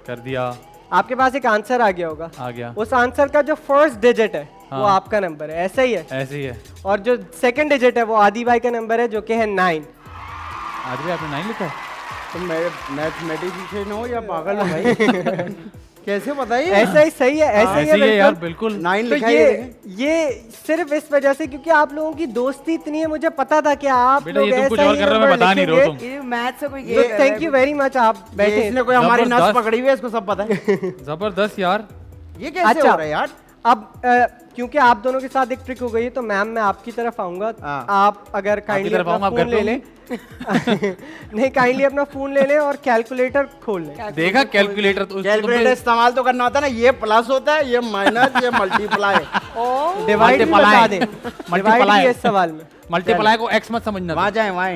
कर दिया। आपके पास एक आंसर आ गया होगा। आ गया। उस आंसर का जो फर्स्ट डिजिट है वो हाँ। आपका नंबर है, ऐसा ही है। ऐसे ही है। और जो सेकंड डिजिट है वो आदि भाई का नंबर है, जो कि है 9। आदि भाई आपने 9 लिखा है? तुम मैथमेटिशियन हो या पागल हो भाई? कैसे बताइए? ऐसा ही सही है, ऐसा ही ऐसे ही है यार, बिल्कुल। बिल्कुल। 9 तो लिखा है ये सिर्फ इस वजह से क्योंकि आप लोगों की दोस्ती इतनी है, मुझे पता था कि आप बेटा, लोग ये तुम कुछ ऐसा और ही कर रहे हो, मैं नंबर बता नहीं रहा हूँ लिखेंगे। ये मैथ से कोई तो गेम कर रहा थैंक है यू कुछ। वेरी मच, आप ये बैठे। इसने कोई हमारी नस जबरदस्त। पकड़ी हुई है, इसको सब पता है। जबरदस्त यार। ये कैसे अच्छा। हो रहा है यार? अब क्योंकि आप दोनों के साथ एक ट्रिक हो गई है, तो मैम मैं आपकी तरफ आऊंगा। हाँ। आप अगर काइंडली तरफ अपना आऊंगा, आप फोन घर ले पे लें। नहीं, काइंडली अपना फोन ले लें और कैलकुलेटर खोल लें। देखा कैलकुलेटर तो कैलकुलेटर इस्तेमाल तो करना होता है ना, ये प्लस होता है, ये माइनस, ये मल्टीप्लाई। डिवाइड भी बता दें, डिवाइड भी है इस सवाल में। मल्टीप्लाई को एक्स मत समझना। वहाँ जाए, वहाँ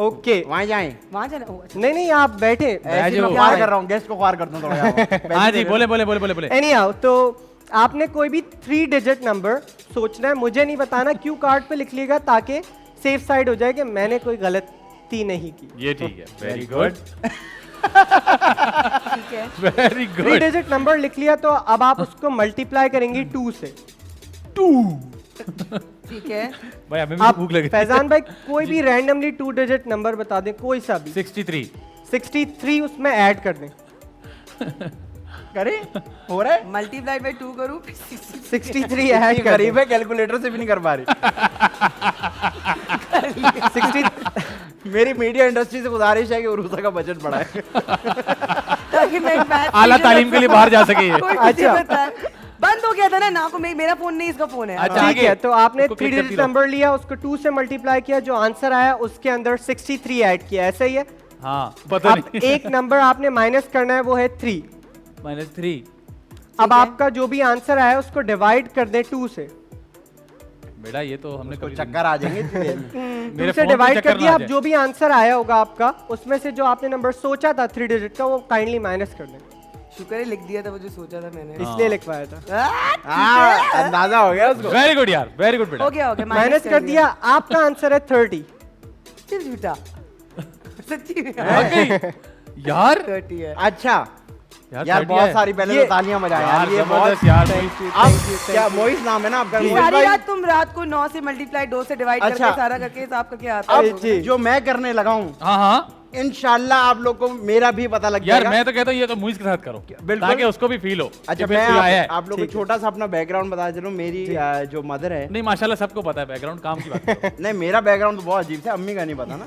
ओके, वहाँ जाए। वहाँ जाना। ओ, अच्छा। नहीं आप बैठे। ऐसे मैं ख्वार कर रहा हूँ, गेस्ट को ख्वार कर दूँ थोड़ा यहाँ। हाँ जी, बोले बोले बोले बोले बोले। एनी हाउ, तो आपने कोई भी 3 डिजिट नंबर सोचना है, मुझे नहीं बताना, क्यू कार्ड पे लिख लीजिएगा ताकि सेफ साइड हो जाए कि मैंने कोई गलती नहीं की। ये ठीक है, वेरी गुड, ठीक है। Very 3 good. डिजिट नंबर लिख लिया, तो अब आप उसको मल्टीप्लाई करेंगी 2 से। ठीक है। भाई हमें भी आप भूख लगी। फैजान भाई कोई भी रैंडमली 2 डिजिट नंबर बता दें, कोई सा भी। 63। 63 उसमें ऐड कर दें। करे हो रहा है। मल्टीप्लाई बाय 2 करूँ 63 ऐड कर गरीब है, कैलकुलेटर से भी नहीं कर पा रही। 60 मेरी मीडिया इंडस्ट्री से गुजारिश है कि उर्वसा का बजट बढ़ाए। ताकि मैं मैथ आला तालीम के लिए बाहर जा सके ये। कोई अच्छा। मुझे बताए। बंद हो गया था ना को मेरा फोन नहीं इसका फोन है। अच्छा, ठीक आगे। है, तो आपने उसको 3 click करती डिजिट रहो। नंबर लिया, उसको 2 से मल्टीप्लाई किया, जो आंसर आया उसके अंदर 63 ऐड किया, ऐसा ही है। हाँ पता अब नहीं। एक नंबर आपने माइनस करना है, वो है 3। -3। अब आपका जो भी आंसर आया उसको डिवाइड कर दें 2 से। बेटा ये तो हमने उसको कभी चक्कर आ जाएंगे इतनी देर में। 2 मेरे से फोन पे डिवाइड चक्कर कर दिया। ना आ अब जाए। जो भी आंसर आया होगा आपका, उसमें से जो आपने नंबर सोचा था 3 डिजिट का, वो काइंडली माइनस कर दें। शुक्र है लिख दिया था वो जो सोचा था मैंने। इसलिए लिखवाया था। हाँ, अंदाजा हो गया उसको। वेरी गुड यार, वेरी गुड बेटा। हो गया माइनस कर दिया। आपका आंसर है 30। फिर झूठा सच्ची में वाकई? यार 30 है। अच्छा यार 30 बहुत है। सारी पहले ये- तो तालियां बजाएं यार यार, ये बहुत जबरदस्त यार। अब क्या मोइस नाम है ना आपका? मोइस सारी भाई, रात तुम रात को 9 से मल्टीप्लाई 2 से डिवाइड अच्छा। करके सारा करके हिसाब करके आता अब है। जो मैं करने लगा हूँ हाँ हाँ इंशाल्लाह आप लोग को मेरा भी पता लग यार, जाएगा। मैं तो कहता हूँ ये तो मुइज के साथ करो, बिल्कुल। ताकि उसको भी फील हो। अच्छा कि फिर मैं कोई आया है। आप लोग को छोटा सा अपना बैकग्राउंड बता चलूं। मेरी जो मदर है, नहीं माशाल्लाह सबको पता है बैकग्राउंड, काम की बात करो। नहीं मेरा बैकग्राउंड तो बहुत अजीब है, अम्मी का नहीं पता ना।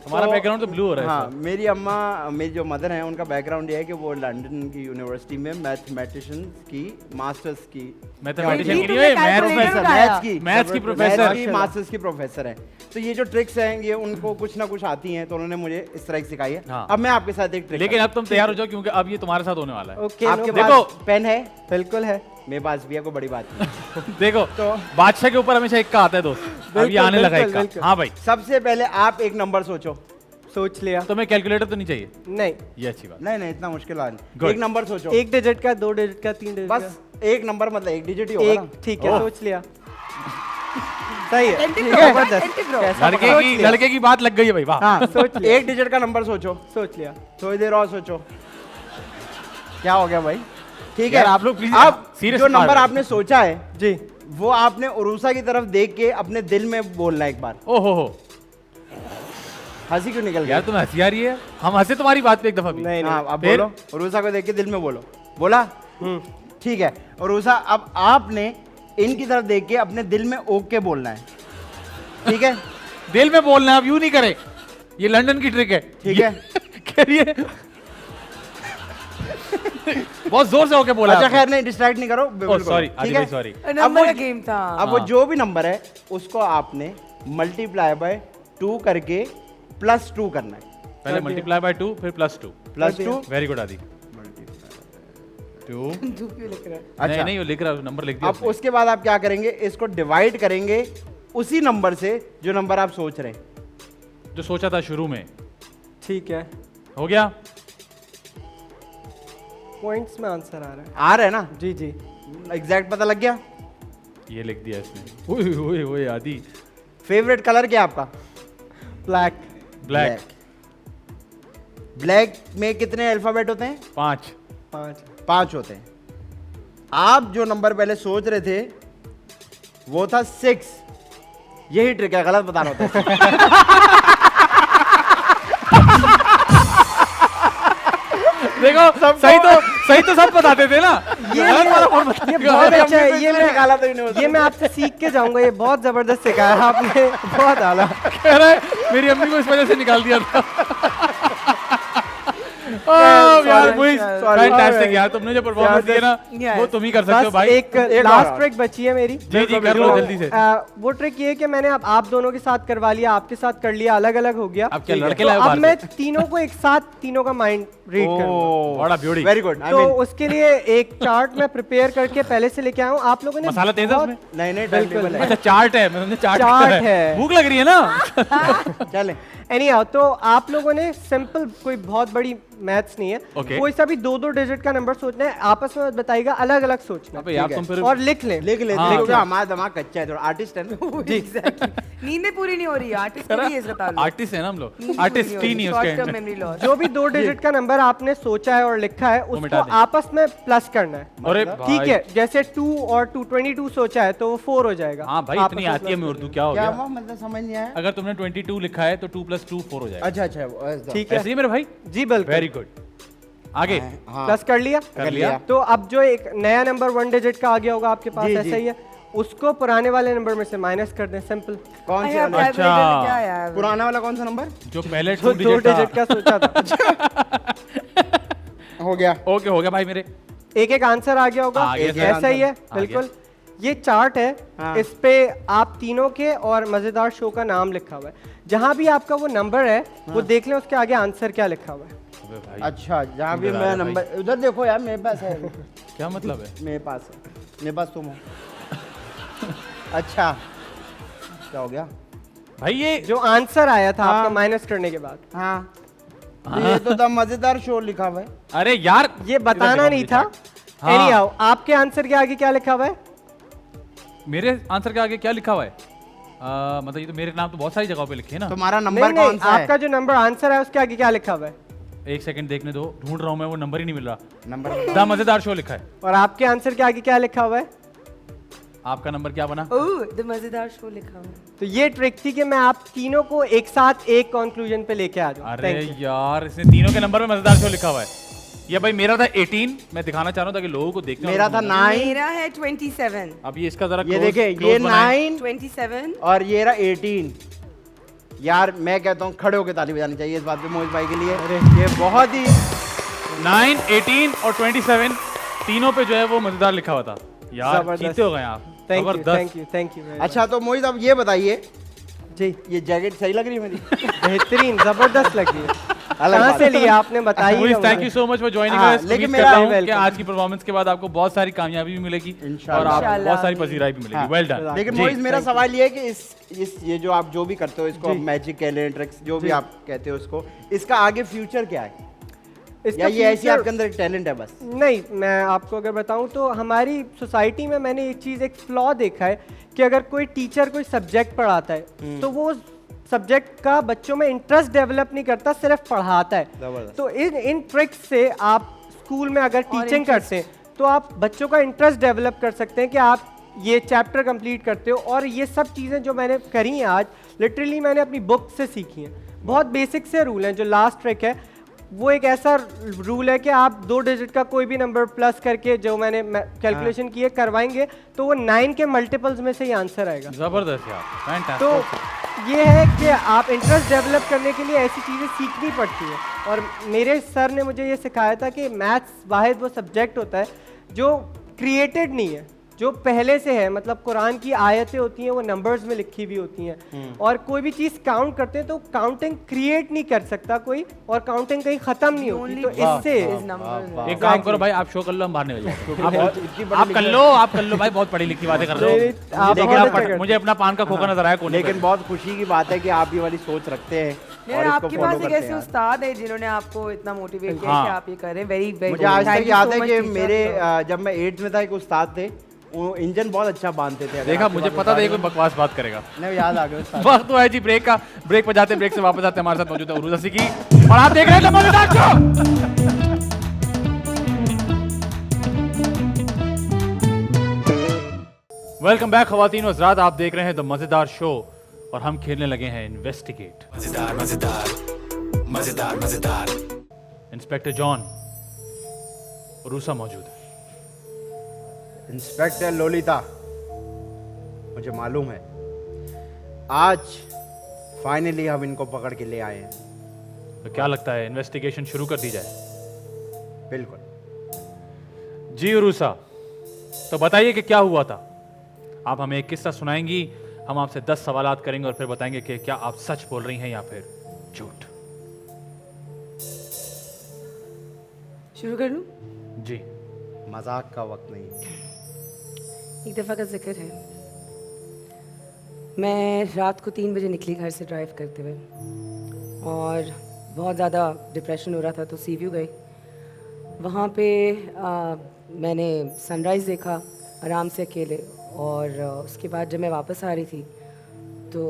हमारा बैकग्राउंड तो ब्लू हो रहा है हाँ, इस मेरी अम्मा, मेरी जो मदर है, उनका बैकग्राउंड ये है कि वो लंदन की यूनिवर्सिटी में मैथमेटिशियन की मास्टर्स की वक्त। मैथमेटिशियन ये की तुमने नहीं, calculator मैथ्स उठाया। मैथ्स की प्रोफेसर। की मास्टर्स की प्रोफेसर है। तो ये जो ट्रिक्स हैं ये उनको कुछ ना कुछ आती हैं, तो उन्होंने मुझे इस तरह की सिखाई है। हाँ। अब मैं आपके साथ एक ट्रिक, लेकिन अब तुम तैयार हो जाओ क्योंकि अब ये तुम्हारे साथ होने वाला है। ओके, आपके देखो। पास पेन है? बिल्कुल है। मेरे पास भी है, कोई बड़ी बात नहीं। देखो तो बादशाह के ऊपर हमेशा इक्का आता है दोस्त, अब ये बिल्कुल, आने लगा बिल्कुल, इक्का। बिल्कुल। हाँ भाई, सबसे पहले आप एक नंबर सोचो। सोच लिया। तुम्हें कैलकुलेटर तो नहीं चाहिए? नहीं, ये अच्छी बात। नहीं नहीं, इतना मुश्किल बात नहीं। Good. एक नंबर सोचो। 1 डिजिट का, 2 डिजिट का, 3 डिजिट बस एक नंबर, मतलब एक डिजिट ही का। होगा एक, ना। ठीक है, ओह। सोच लिया। सही है, Attentive ठीक रहो, है, जबरदस्त। attentive रहो। कैसा लड़के पकड़ा? की लड़के की बात लग गई है भाई, वाह। हाँ, सोच लिया। एक डिजिट का नंबर सोचो। सोच लिया। थोड़ी देर और सोचो। क्या हो गया भाई? ठीक है, यार, आप लोग please अब serious जो बात नंबर है। आपने सोचा है जी, वो आपने उरूसा की तरफ देख के अपने दिल में बोलना है एक बार। ओहो हो हंसी क्यों निकल यार, गया? तुम्हें हंसी आ रही है? हम हंसे तुम्हारी बात पे एक दफा भी। नहीं हाँ, नहीं। अब फिर? बोलो, उरूसा को देख के दिल में बोलो। बोला? ठीक है उरूसा, अब आपने इनकी तरफ देख के अपने दिल में ओक के बोलना है। ठीक है? दिल में बोलना, अब यूं नहीं करे, ये लंदन की ट्रिक है। ठीक है। करिए। बहुत जोर से होके बोला अच्छा आपने। खैर नहीं, डिस्ट्रैक्ट नहीं करो। बिल्कुल। सॉरी ठीक आदि है? भाई, सॉरी। नंबर का वो- गेम था। अब वो हाँ। जो भी नंबर है उसको आपने मल्टीप्लाई बाय 2 करके +2 करना है। पहले मल्टीप्लाई बाय 2 फिर +2। +2। वेरी गुड आदि। 2 तू क्यों लिख रहा है? अच्छा। नहीं नहीं, वो लिख रहा है, नंबर लिख दिया अब उसने। उसके बाद आप क्या करेंगे, इसको डिवाइड करेंगे उसी नंबर से जो नंबर आप सोच रहे हैं। जो सोचा था शुरू में। ठीक है, हो गया? पॉइंट्स में आंसर आ रहा है। आ रहा है ना? जी जी। एग्जैक्ट पता लग गया? ये लिख दिया इसने। ओए ओए ओए आदि। फेवरेट कलर क्या है आपका? ब्लैक। ब्लैक। ब्लैक में कितने अल्फाबेट होते हैं? 5। 5 होते हैं। आप जो नंबर पहले सोच रहे थे वो था 6। यही ट्रिक है, गलत बताना होता है। देखो सही तो सब बताते थे ना। गलत वाला कौन ये बताएगा? बहुत अच्छा है। ये इसलिए निकाला था इन्होंने। मैं आपसे सीख के जाऊंगा। ये बहुत जबरदस्त सिखाया आपने, बहुत आला। कह रहा है मेरी अम्मी को इस वजह से निकाल दिया था। यार फैंटास्टिक यार, तुमने जो परफॉर्मेंस दिया ना वो तुम ही कर सकते हो बस भाई। एक लास्ट ट्रिक बची है मेरी। जी जी कर लो जल्दी से। वो ट्रिक ये है कि मैंने अब आप दोनों के साथ करवा लिया, आपके साथ कर लिया, अलग अलग हो गया। अब क्या ठीक है। लड़के तो लाए अब बाहर मैं से? तीनों को एक साथ, तीनों का माइंड रीड करूंगा। बड़ा ब्यूटी। Very good. तो उसके लिए एक चार्ट मैं प्रिपेयर करके पहले से लेके आया हूँ। आप लोगों ने मसाला तेज है बहुत- उसमें? नहीं नहीं, बिल्कुल। टाइम टेबल है। अच्छा चार्ट है, मैं समझे चार्ट चार्ट है। भूख लग रही है ना। चले। Anyhow, तो आप लोगों ने सिंपल, कोई बहुत बड़ी मैथ्स नहीं है, Okay. कोई सा भी 2-2 डिजिट का नंबर सोचना है, आपस में बताइएगा, अलग अलग सोचना अबे यार ठीक तुम है। फिर और लिख लें। लिख ले, हाँ, लिख क्या? हमारा दिमाग कच्चा है थोड़ा, आर्टिस्ट है ना। Exactly. नींदें पूरी नहीं हो रही है, आर्टिस्ट के लिए इसका ताल्लुक। आर्टिस्ट है ना हम लोग, नींद आर्टिस्ट पूरी ही नहीं नहीं हो रही, उसके short term end में। memory loss। जो भी 2 डिजिट का नंबर आपने सोचा है और लिखा है, मिटा उसको दें। आपस में प्लस करना है। अरे ठीक भाई। है, जैसे 2 और 2 22 सोचा है तो वो 4 हो जाएगा। हाँ भाई, आपस इतनी में आती है plus मैं उर्दू, क्या हो क्या गया? हुआ, मतलब समझ नहीं आया। अगर तुमने 22 लिखा है तो 2 + 2 4 हो जाएगा। अच्छा अच्छा, ऐसा। ठीक है, ऐसे ही मेरे भाई। जी बिल्कुल। Very good. आगे हाँ, प्लस कर लिया। कर लिया। तो अब जो एक नया नंबर 1 डिजिट का आ गया होगा आपके पास, जी, ऐसा जी। ही है, उसको पुराने वाले नंबर में से माइनस कर दें, सिंपल। कौन अरे सा यार, वाला? अच्छा। calculator में क्या है यार? पुराना वाला कौन सा नंबर? जो पहले जो 2 2 डिजिट डिजिट का सोचा था। हो गया। ओके हो गया भाई मेरे। एक एक आंसर आ गया होगा, आ गया सर, ऐसा ही है आ बिल्कुल। ये चार्ट है, हाँ। इस पे आप तीनों के और मजेदार शो का नाम लिखा हुआ है। जहां भी आपका वो नंबर है वो देख लें उसके आगे आंसर क्या लिखा हुआ है। अबे भाई, अच्छा, जहाँ भी नजर आ मैं रहा है नंबर उधर देखो यार, मेरे पास है। क्या मतलब है? मेरे पास है, मेरे पास तुम हो। अच्छा, क्या हो गया? भाई ये जो आंसर आया था हाँ। आपका माइनस करने के बाद, हाँ, ये तो द मजेदार शो लिखा हुआ है। अरे यार ये बताना नहीं था। हाँ। एनीहाउ, आपके आंसर के आगे क्या लिखा हुआ है? मेरे आंसर के आगे क्या लिखा हुआ है? मतलब ये तो मेरे नाम तो बहुत सारी जगहों पे लिखे हैं ना। तुम्हारा नहीं नंबर नहीं, कौन सा है? आपका जो नंबर आंसर है उसके आगे क्या लिखा हुआ है? एक सेकंड देखने दो, ढूंढ रहा हूँ मैं, वो नंबर ही नहीं मिल रहा। नंबर द मजेदार शो लिखा है। और आपके आंसर के आगे क्या लिखा हुआ है? आपका नंबर क्या बना? ओह, द मजेदार शो लिखा हुआ है। तो ये ट्रिक थी कि मैं आप तीनों को एक साथ एक कंक्लूजन पे लेके आ जाऊं। अरे Thank you। यार, इसने तीनों के नंबर में मजेदार शो लिखा हुआ है। ये भाई मेरा था 18, मैं दिखाना चाह रहा हूँ ताकि लोगों को देखने मेरा था 9। मेरा है 27। अब ये इसका जरा ये close- देखे, close ये बनाएं। 9 27। और ये रहा 18। यार मैं कहता हूँ खड़े होकर ताली बजानी चाहिए इस बात पे मोहित भाई के लिए। ये बहुत ही 9, 18 और 27 तीनों पे जो है वो मजेदार लिखा हुआ था। यार जबरदस्त। जीते हो गए आप। थैंक यू जबरदस्त। Thank you thank you. अच्छा। तो मोहित अब ये बताइए, जी, ये जैकेट सही लग रही है मेरी? बेहतरीन, जबरदस्त लगी है। अलग कहाँ बात से है। लिया आपने, बताइए। Mohit, thank you so much for joining हाँ, अस। लेकिन उम्मीद मेरा- करता हूँ कि welcome। आज की परफॉर्मेंस के बाद आपको बहुत सारी कामयाबी भी मिलेगी और इंशाल्लाह। आप बहुत सारी इंशाल्लाह। पजीराई भी मिलेगी। हाँ। Well done. लेकिन जी। मोहित, मेरा सवाल ये है कि इस ये जो आप जो भी करते हो इसको, मैजिक कह लें, ट्रिक्स जो भी आप कहते हो इसको, इसका आगे फ्यूचर क्या है? इसका या ये ऐसी future- आपके अंदर टैलेंट है बस? नहीं, मैं आपको अगर बताऊं तो हमारी सोसाइटी में मैंने एक चीज़, एक फ्लॉ देखा है कि अगर कोई टीचर कोई सब्जेक्ट पढ़ाता है तो वो सब्जेक्ट का बच्चों में इंटरेस्ट डेवलप नहीं करता, सिर्फ पढ़ाता है। जबरदस्त। तो इन ट्रिक्स से आप स्कूल में अगर टीचिंग करते हैं तो आप बच्चों का इंटरेस्ट डेवलप कर सकते हैं कि आप ये चैप्टर कंप्लीट करते हो। और ये सब चीज़ें जो मैंने करी हैं आज, लिटरली मैंने अपनी बुक से सीखी हैं। बहुत बेसिक से रूल हैं। जो लास्ट ट्रिक है वो एक ऐसा रूल है कि आप 2 डिजिट का कोई भी नंबर प्लस करके, जो मैंने कैलकुलेशन की है, करवाएंगे तो वो 9 के मल्टीपल्स में से ही आंसर आएगा। जबरदस्त यार, तो फैंटास्टिक। ये है कि आप इंटरेस्ट डेवलप करने के लिए ऐसी चीज़ें सीखनी पड़ती हैं। और मेरे सर ने मुझे ये सिखाया था कि मैथ्स वाहिद वो सब्जेक्ट होता है जो क्रिएटेड नहीं है, जो पहले से है। मतलब कुरान की आयतें होती हैं वो नंबर्स में लिखी हुई होती हैं, और कोई भी चीज़ काउंट करते हैं तो काउंटिंग क्रिएट नहीं कर सकता कोई, और काउंटिंग कहीं ख़त्म नहीं होती। तो इससे एक काम करो भाई, आप शो कर लो, हम बाहर निकल जाते हैं। आप कर लो भाई, बहुत पढ़ी लिखी बातें कर रहे नहीं, हो। आप लेकिन बहुत आप अच्छा करते मुझे अपना पान का खोखा नजर आया कोने पे। लेकिन बहुत खुशी की बात है कि आप ये वाली सोच रखते हैं और यार, इसको आपके फॉलो पास एक करते ऐसे हैं। उस्ताद है जिन्होंने आपको इतना मोटिवेट किया हाँ। कि आप ये करें। वेरी वेरी मुझे आज तक याद है कि मेरे जब मैं 8th में था, एक उस्ताद थे, वो इंजन बहुत अच्छा बांधते थे। अगर देखा, आपके मुझे पास पता था ये उस्ताद कोई बकवास बात करेगा। नहीं, याद आ गया उस्ताद। वक्त तो है जी ब्रेक का। ब्रेक पर जाते, ब्रेक से वापस आते, हमारे साथ मौजूद है उर्दू रसी की, और आप देख रहे हैं द मजेदार शो। वेलकम बैक खवातीन और हज़रात, आप देख रहे हैं द मजेदार शो और हम खेलने लगे हैं इन्वेस्टिगेट। मजेदार मजेदार मजेदार मजेदार। इंस्पेक्टर जॉन रूसा मौजूद है। इंस्पेक्टर लोलिता, मुझे मालूम है आज फाइनली हम इनको पकड़ के ले आए हैं। तो क्या लगता है इन्वेस्टिगेशन शुरू कर दी जाए? बिल्कुल। जी रूसा, तो बताइए कि क्या हुआ था। आप हमें एक किस्सा सुनाएंगी, हम आपसे 10 सवालात करेंगे और फिर बताएंगे कि क्या आप सच बोल रही हैं या फिर झूठ। शुरू कर लूं? जी। मजाक का वक्त नहीं। एक दफ़ा का जिक्र है, मैं रात को 3 बजे निकली घर से ड्राइव करते हुए, और बहुत ज़्यादा डिप्रेशन हो रहा था, तो सी व्यू गई। वहाँ पे मैंने सनराइज़ देखा आराम से अकेले, और उसके बाद जब मैं वापस आ रही थी तो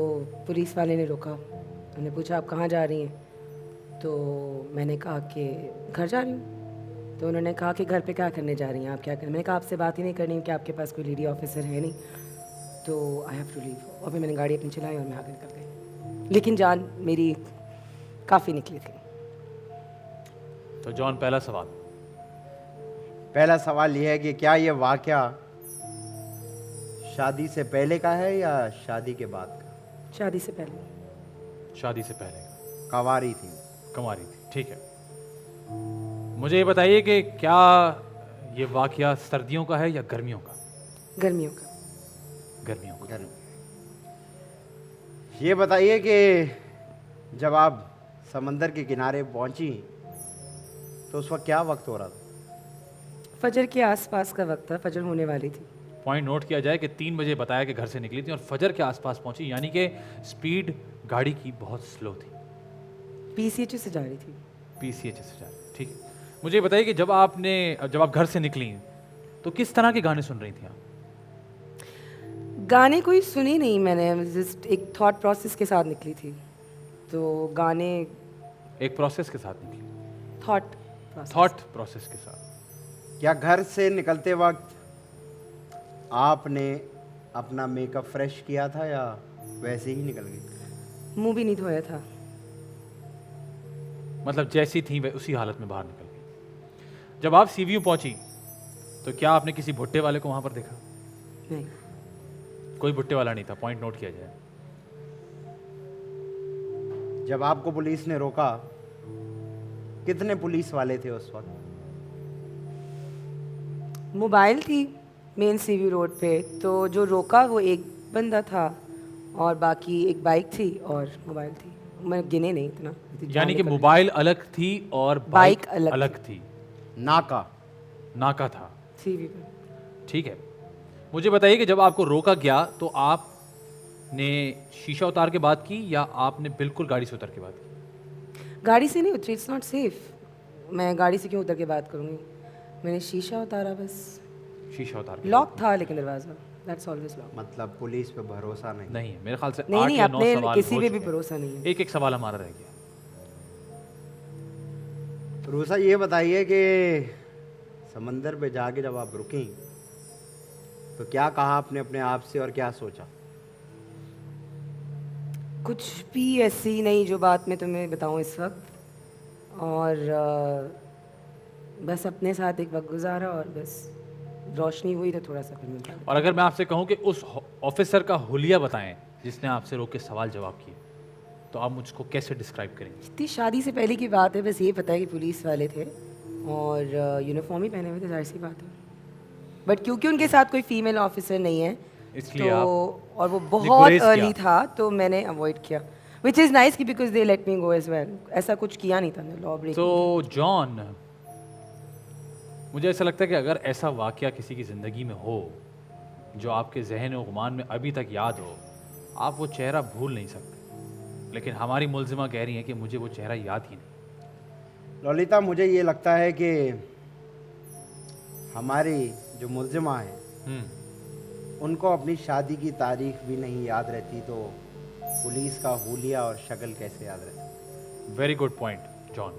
पुलिस वाले ने रोका। उन्होंने पूछा आप कहाँ जा रही हैं? तो मैंने कहा कि घर जा रही हूँ। तो उन्होंने कहा कि घर पे क्या करने जा रही हैं, आप क्या करें? मैंने कहा आपसे बात ही नहीं करनी कि आपके पास कोई लेडी ऑफिसर है नहीं, तो आई हैव टू लीव। और फिर मैंने गाड़ी अपनी चलाई और मैं आगे निकल गई, लेकिन जान मेरी काफ़ी निकली थी। तो जॉन, पहला सवाल यह है कि क्या ये वाकया शादी से पहले का है या शादी के बाद का? शादी से पहले। शादी से पहले कवारी थी। कुंवारी थी, ठीक है। मुझे ये बताइए कि क्या ये वाकया सर्दियों का है या गर्मियों का? गर्मियों का। गर्मियों का। ये बताइए कि जब आप समंदर के किनारे पहुंची तो उस वक्त क्या वक्त हो रहा था? फजर के आसपास का वक्त था, फजर होने वाली थी। पॉइंट नोट किया जाए कि 3 बजे बताया कि घर से निकली थी और फजर के आसपास पहुंची, यानी कि स्पीड गाड़ी की बहुत स्लो थी। PCH से जा रही थी। PCH से जा रही, ठीक है। मुझे बताइए कि जब आप घर से निकली तो किस तरह के गाने सुन रही थी आप? गाने कोई सुने नहीं मैंने, जस्ट एक थॉट प्रोसेस के साथ निकली थी। तो गाने एक प्रोसेस के साथ निकली, थॉट प्रोसेस के साथ। क्या घर से निकलते वक्त आपने अपना मेकअप फ्रेश किया था या वैसे ही निकल गई? मुंह भी नहीं धोया था। मतलब जैसी थी वह उसी हालत में बाहर निकल गई। जब आप CVU पहुंची तो क्या आपने किसी भुट्टे वाले को वहां पर देखा? नहीं, कोई भुट्टे वाला नहीं था। पॉइंट नोट किया जाए। जब आपको पुलिस ने रोका कितने पुलिस वाले थे उस वक्त? मोबाइल थी मेन CVU रोड पे, तो जो रोका वो एक बंदा था और बाकी एक बाइक थी और मोबाइल थी। मैं गिने नहीं इतना। यानी कि मोबाइल अलग थी और बाइक अलग थी। नाका था CVU पे। ठीक है। मुझे बताइए कि जब आपको रोका गया तो आपने शीशा उतार के बात की या आपने बिल्कुल गाड़ी से उतर के बात की? गाड़ी से नहीं उतरी, इट्स नॉट सेफ। मैं गाड़ी से क्यों उतर के बात करूँगी? मैंने शीशा उतारा बस। शीशा उतार के लॉक था लेकिन दरवाज़ा, दैट्स ऑलवेज लॉक। मतलब पुलिस पे भरोसा नहीं है मेरे ख्याल से। नहीं, 8 या 9 अपने सवाल किसी हो पे भी चुके हैं। भरोसा नहीं है। एक सवाल हमारा रह गया। रूसा ये बताइए कि समंदर पे जाके जब आप रुकी तो क्या कहा आपने अपने आप से और क्या सोचा? कुछ भी ऐसी नहीं जो बात मैं तुम्हें बताऊं इस वक्त, और बस अपने साथ एक वक्त गुजारा और बस रोशनी हुई तो थोड़ा सा फिर मिला। और अगर मैं आपसे कहूं कि उस ऑफिसर का हुलिया बताएं जिसने आपसे रोक के सवाल जवाब किए, तो आप मुझको कैसे डिस्क्राइब करेंगे? इतनी शादी से पहले की बात है, बस ये पता है कि पुलिस वाले थे और यूनिफॉर्म ही पहने हुए थे, जाहिर सी बात है। बट क्योंकि उनके साथ कोई फीमेल ऑफिसर नहीं है इसलिए तो, आप और वो बहुत गुरेज अर्ली किया। था तो मैंने अवॉइड किया, विच इज़ नाइस कि because they let me go as well. ऐसा कुछ किया नहीं था, लॉ ब्रेक। तो जॉन, मुझे ऐसा लगता है कि अगर ऐसा वाकया किसी की ज़िंदगी में हो जो आपके जहन और गुमान में अभी तक याद हो, आप वो चेहरा भूल नहीं सकते। लेकिन हमारी मुलजिमा कह रही हैं कि मुझे वो चेहरा याद ही नहीं। ललिता, मुझे ये लगता है कि हमारी जो मुलजिमा है उनको अपनी शादी की तारीख भी नहीं याद रहती, तो पुलिस का हुलिया और शक्ल कैसे याद रहती? Very good point John.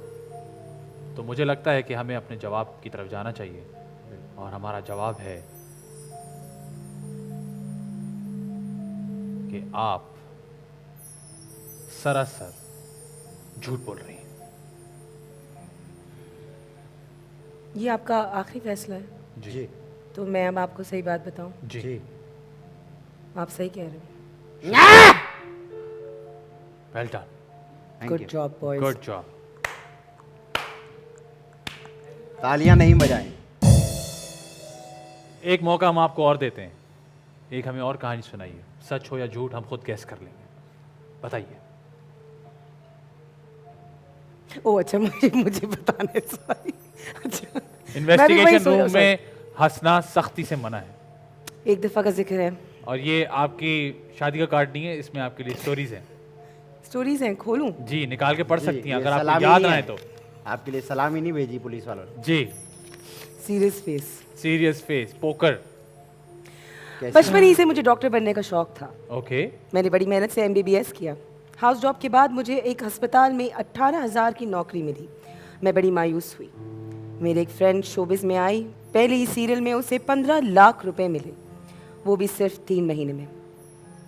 तो मुझे लगता है कि हमें अपने जवाब की तरफ जाना चाहिए और हमारा जवाब है कि आप सरासर झूठ बोल रही हैं। ये आपका आखिरी फैसला है? जी तो मैं अब आपको सही बात बताऊं? जी आप सही कह रहे हो। Well done, good job boys. Good job. तालियां नहीं बजाएं। एक मौका हम आपको और देते हैं, एक हमें और कहानी सुनाइए। सच हो या झूठ हम खुद गैस कर लेंगे, बताइए। ओ अच्छा, मुझे बताने, सॉरी। अच्छा, इन्वेस्टिगेशन रूम में हंसना सख्ती से मना है। एक दफ़ा का जिक्र है। और ये आपकी शादी का कार्ड नहीं है, इसमें आपके लिए स्टोरीज हैं। स्टोरीज हैं, खोलूं? जी, निकाल के पढ़ जी, सकती हैं ये अगर आपको सलामी याद नहीं ना है। है तो। आपके लिए सलामी नहीं भेजी पुलिस वालों ने। जी, serious face. Serious face, poker. कैसे? बचपन ही से मुझे डॉक्टर बनने का शौक था। ओके। मैंने बड़ी मेहनत से MBBS किया। हाउस जॉब के बाद मुझे एक अस्पताल में 18,000 की नौकरी मिली। मैं बड़ी मायूस हुई। मेरे एक फ्रेंड शोबिस में आई, पहले ही सीरियल में उसे 15 लाख रुपए मिले, वो भी सिर्फ 3 महीने में।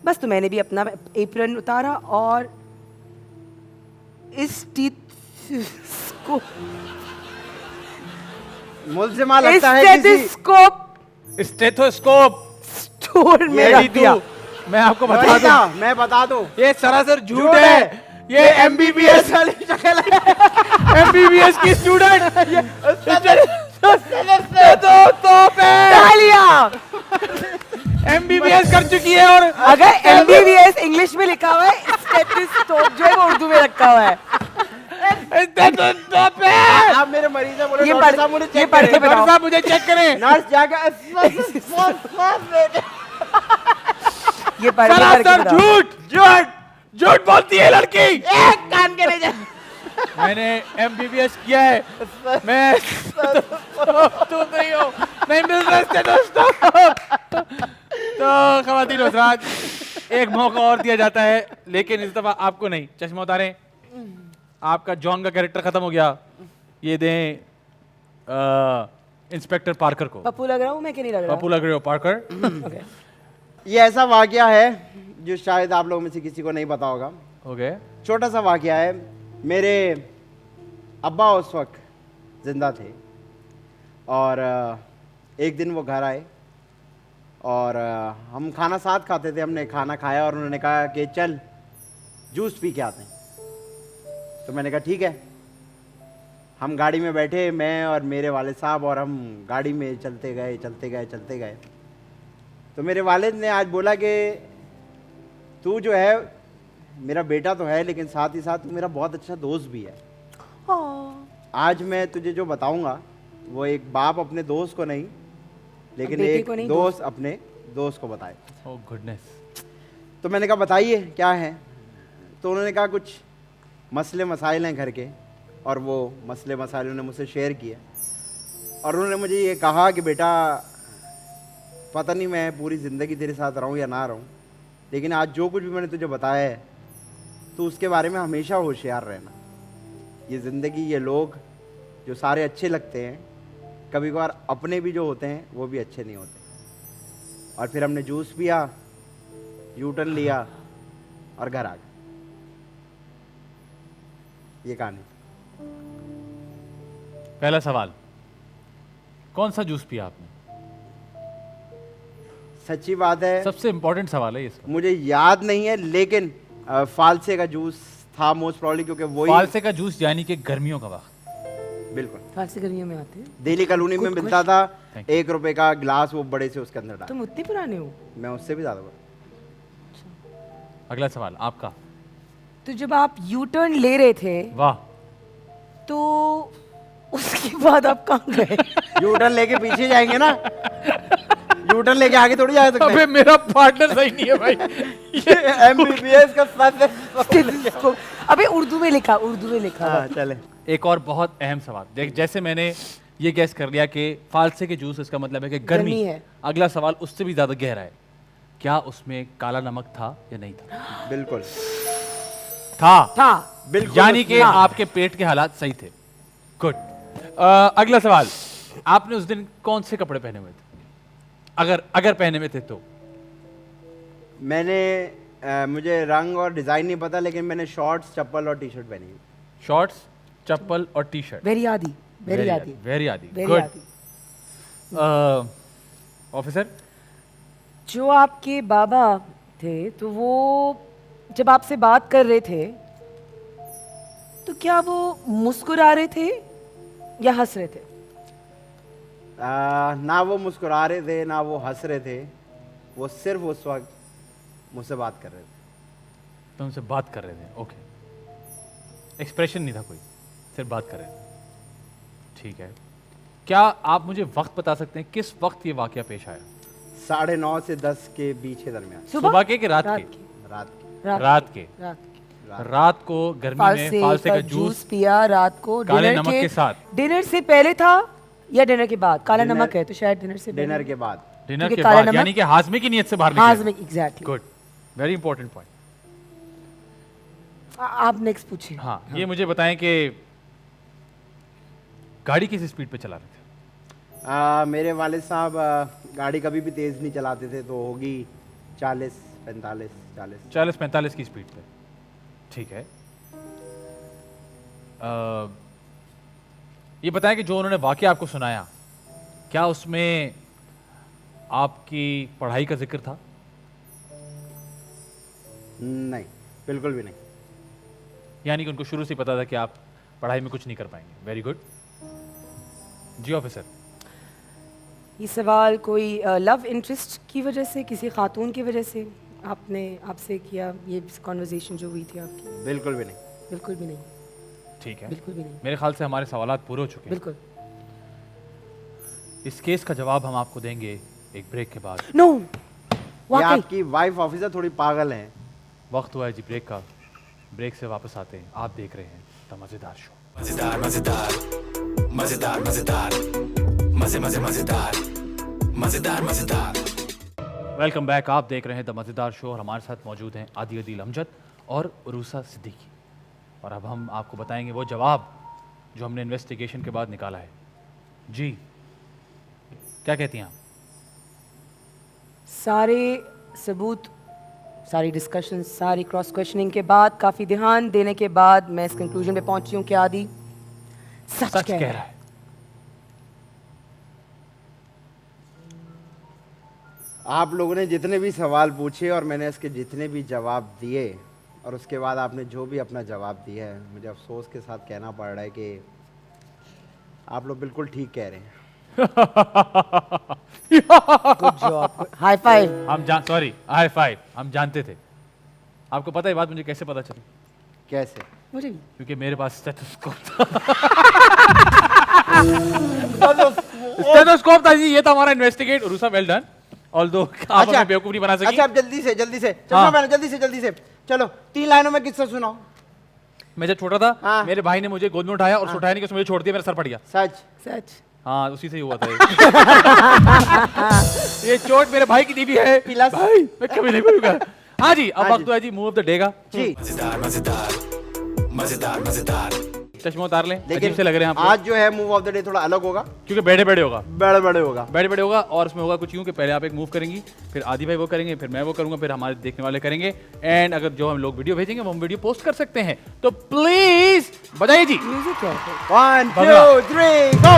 बस तो मैंने भी अपना एप्रन उतारा और इस स्टेथोस्कोप मुलजिमा लगता है किसी स्टेथोस्कोप स्टोर में ये रख भी दिया। मैं आपको बता ललिता, दूं, मैं बता दूं, ये सरासर झूठ झूठ है। है। ये MBBS वाली शक्ल है, MBBS की स्टूडेंट। तालियां। MBBS कर चुकी है और अगर MBBS इंग्लिश में लिखा हुआ है, स्टेथोस्कोप जो है वो उर्दू में रखा हुआ है। आप मेरे मरीज हैं, बोले ये डॉक्टर पढ़- साहब मुझे ये चेक पढ़ के करें। बताओ। डॉक्टर साहब मुझे चेक करें। नर्स जाकर ये पढ़ के सरासर बताओ। झूठ बोलती है लड़की। एक कान के ले जा। मैंने MBBS किया है, मैं तू नहीं हो, नहीं मिल रहे दोस्तों। तो खवातीन और हज़रात, एक मौका और दिया जाता है, लेकिन इस दफा आपको नहीं। चश्मा उतारें। आपका जॉन का कैरेक्टर खत्म हो गया, ये दें इंस्पेक्टर पार्कर को। पप्पू लग रहा हूँ मैं कि नहीं लग रहा? पप्पू लग रहे हो पार्कर। ये ऐसा वाकया है जो शायद आप लोगों में से किसी को नहीं पता होगा। हो गए। छोटा सा वाकया है। मेरे अब्बा उस वक्त जिंदा थे और एक दिन वो घर आए और हम खाना साथ खाते थे। हमने खाना खाया और उन्होंने कहा कि चल जूस पी के आते हैं। तो मैंने कहा ठीक है। हम गाड़ी में बैठे, मैं और मेरे वालिद साहब, और हम गाड़ी में चलते गए। तो मेरे वालिद ने आज बोला कि तू जो है मेरा बेटा तो है, लेकिन साथ ही साथ तू मेरा बहुत अच्छा दोस्त भी है। आज मैं तुझे जो बताऊंगा वो एक बाप अपने दोस्त को नहीं, लेकिन बेटे एक को नहीं, दोस्त अपने दोस्त को बताए। ओह गुडनेस। तो मैंने कहा बताइए क्या है। तो उन्होंने कहा कुछ मसले मसाइल हैं घर के, और वो मसले मसाइल उन्होंने मुझसे शेयर किए। और उन्होंने मुझे ये कहा कि बेटा पता नहीं मैं पूरी ज़िंदगी तेरे साथ रहूं या ना रहूं, लेकिन आज जो कुछ भी मैंने तुझे बताया है तो उसके बारे में हमेशा होशियार रहना। ये ज़िंदगी, ये लोग जो सारे अच्छे लगते हैं, कभी कभार अपने भी जो होते हैं वो भी अच्छे नहीं होते। और फिर हमने जूस पिया, यूटर्न लिया और घर आ गए। ये कहानी। पहला सवाल, कौन सा जूस पिया आपने? सच्ची बात है, सबसे इंपॉर्टेंट सवाल है ये। मुझे याद नहीं है, लेकिन फालसे का जूस था मोस्ट प्रॉब्ली, क्योंकि वही फालसे का जूस यानी कि गर्मियों का वक्त। बिल्कुल फारसी गर्मियों में आते हैं। दिल्ली कॉलोनी में Good मिलता था। Thank you. 1 रुपए का गिलास, वो बड़े से उसके अंदर डाल। तुम उतने पुराने हो? मैं उससे भी ज्यादा बड़ा। अगला सवाल आपका। तो जब आप यू टर्न ले रहे थे वाह। तो उसके बाद आप कहाँ गए? यूटर्न लेके पीछे जाएंगे ना, यूटर्न लेके आगे थोड़ी जा सकते। अबे मेरा पार्टनर सही नहीं है भाई। MBBS का Stethoscope। अबे उर्दू में लिखा हाँ, चले। एक और बहुत अहम सवाल, देख जैसे मैंने ये गैस कर लिया कि फालसे के जूस, इसका मतलब है कि गर्मी गर्मी है। अगला सवाल उससे भी ज्यादा गहरा है, क्या उसमें काला नमक था या नहीं था? बिल्कुल था। बिल्कुल। यानी कि आपके पेट के हालात सही थे। गुड। अगला सवाल, आपने उस दिन कौन से कपड़े पहने हुए थे? अगर पहने हुए थे तो? मैंने मुझे रंग और डिजाइन नहीं पता, लेकिन मैंने शॉर्ट्स, चप्पल और टी शर्ट पहनी हुई। शॉर्ट्स, चप्पल और टी शर्ट। वेरी आदि, वेरी आदि, वेरी आदि। Very good. आदि। ऑफिसर, जो आपके बाबा थे, तो वो जब आपसे बात कर रहे थे तो क्या वो मुस्कुरा रहे थे या हंस रहे थे? ना वो मुस्कुरा रहे थे ना वो हंस रहे थे, वो सिर्फ उस वक्त मुझसे बात कर रहे थे। तुमसे बात कर रहे थे। ओके। एक्सप्रेशन नहीं था कोई, सिर्फ बात कर रहे थे। ठीक है। क्या आप मुझे वक्त बता सकते हैं किस वक्त ये वाकया पेश आया? 9:30 से 10 के बीच के दरमियान। सुबह के कि रात के? रात की। रात के। रात को गर्मी में फालसे का जूस पिया रात को, काले डिनर नमक के साथ। डिनर से पहले था या डिनर के बाद? काला नमक है तो शायद डिनर से डिनर के बाद। डिनर क्योंकि के काला बाद, नमक- यानी कि हाजमे की नियत से बाहर निकले। हाजमे, exactly. Good, very important point. आप नेक्स्ट पूछिए। हाँ, ये मुझे बताएं कि गाड़ी किस स्पीड पे चला रहे थे? मेरे वालिद साहब गाड़ी कभी भी तेज नहीं चलाते थे, तो होगी 40-45 की स्पीड पे। ठीक है। ये बताएं कि जो उन्होंने वाकया आपको सुनाया, क्या उसमें आपकी पढ़ाई का जिक्र था? नहीं, बिल्कुल भी नहीं। यानी कि उनको शुरू से पता था कि आप पढ़ाई में कुछ नहीं कर पाएंगे। Very good. जी ऑफिसर। ये सवाल कोई लव इंटरेस्ट की वजह से, किसी खातून की वजह से आपने आपसे किया, ये कॉन्वर्जेशन जो हुई थी आपकी? बिल्कुल भी नहीं। बिल्कुल भी नहीं। ठीक है, बिल्कुल भी नहीं। मेरे ख्याल से हमारे सवालात पूरे हो चुके हैं। बिल्कुल। इस केस का जवाब हम आपको देंगे एक ब्रेक के बाद। नो, ये वाकई आपकी वाइफ ऑफिसर थोड़ी पागल है। वक्त हुआ है जी ब्रेक का। ब्रेक से वापस आते हैं, आप देख रहे हैं द मजेदार शो। मजेदार मजेदार मजेदार मजेदार मजे मजे मजेदार मजेदार मजेदार। वेलकम बैक, आप देख रहे हैं द मजेदार शो और हमारे साथ मौजूद हैं आदि अदील अमजद और उरूसा सिद्दीकी। और अब हम आपको बताएंगे वो जवाब जो हमने इन्वेस्टिगेशन के बाद निकाला है। जी क्या कहती हैं आप? सारे सबूत, सारी डिस्कशन, सारी क्रॉस क्वेश्चनिंग के बाद, काफ़ी ध्यान देने के बाद मैं इस कंक्लूजन पे पहुंची हूँ कि आदि सच कह रहा है। आप लोगों ने जितने भी सवाल पूछे और मैंने इसके जितने भी जवाब दिए और उसके बाद आपने जो भी अपना जवाब दिया है, मुझे अफसोस के साथ कहना पड़ रहा है कि आप लोग बिल्कुल ठीक कह रहे हैं। Good job, high five. High five. हम जानते थे। आपको पता है बात मुझे कैसे पता चली? कैसे? मुझे भी। क्योंकि मेरे पास स्टेथोस्कोप था। स्टेथोस्कोप था जी, ये था हमारा इन्वेस्टिगेट। उरूसा वेल डन। ऑल्दो आप हमें बेवकूफ नहीं बना सकी। अच्छा, अब जल्दी से चलो मैंने जल्दी से चलो 3 लाइनों में किस्सा सुनाओ। मैं जब छोटा था, मेरे भाई ने मुझे गोद में उठाया और उठाया नहीं कि उसने मुझे छोड़ दिया, मेरा सर फट गया। सच? हाँ, उसी से ही हुआ था ये चोट मेरे भाई की दी भी है। भाई मैं कभी नहीं भूलूंगा। हाँ जी, अब वक्त हुआ जी मूव ऑफ द डे का। जी मजेदार मजेदार मजेदार मजेदार। चश्मा उतार लें, लेकिन अजीब से लग रहे हैं आप। आज जो है मूव ऑफ द डे थोड़ा अलग होगा क्योंकि बड़े बड़े होगा। बड़े होगा और उसमें होगा कुछ यूं कि पहले आप एक मूव करेंगी, फिर आदि भाई वो करेंगे, फिर मैं वो करूंगा, फिर हमारे देखने वाले करेंगे। एंड अगर जो हम लोग वीडियो भेजेंगे वो हम वीडियो पोस्ट कर सकते हैं। तो प्लीज बजाइए जी। म्यूजिक क्या है? 1 2 3 गो।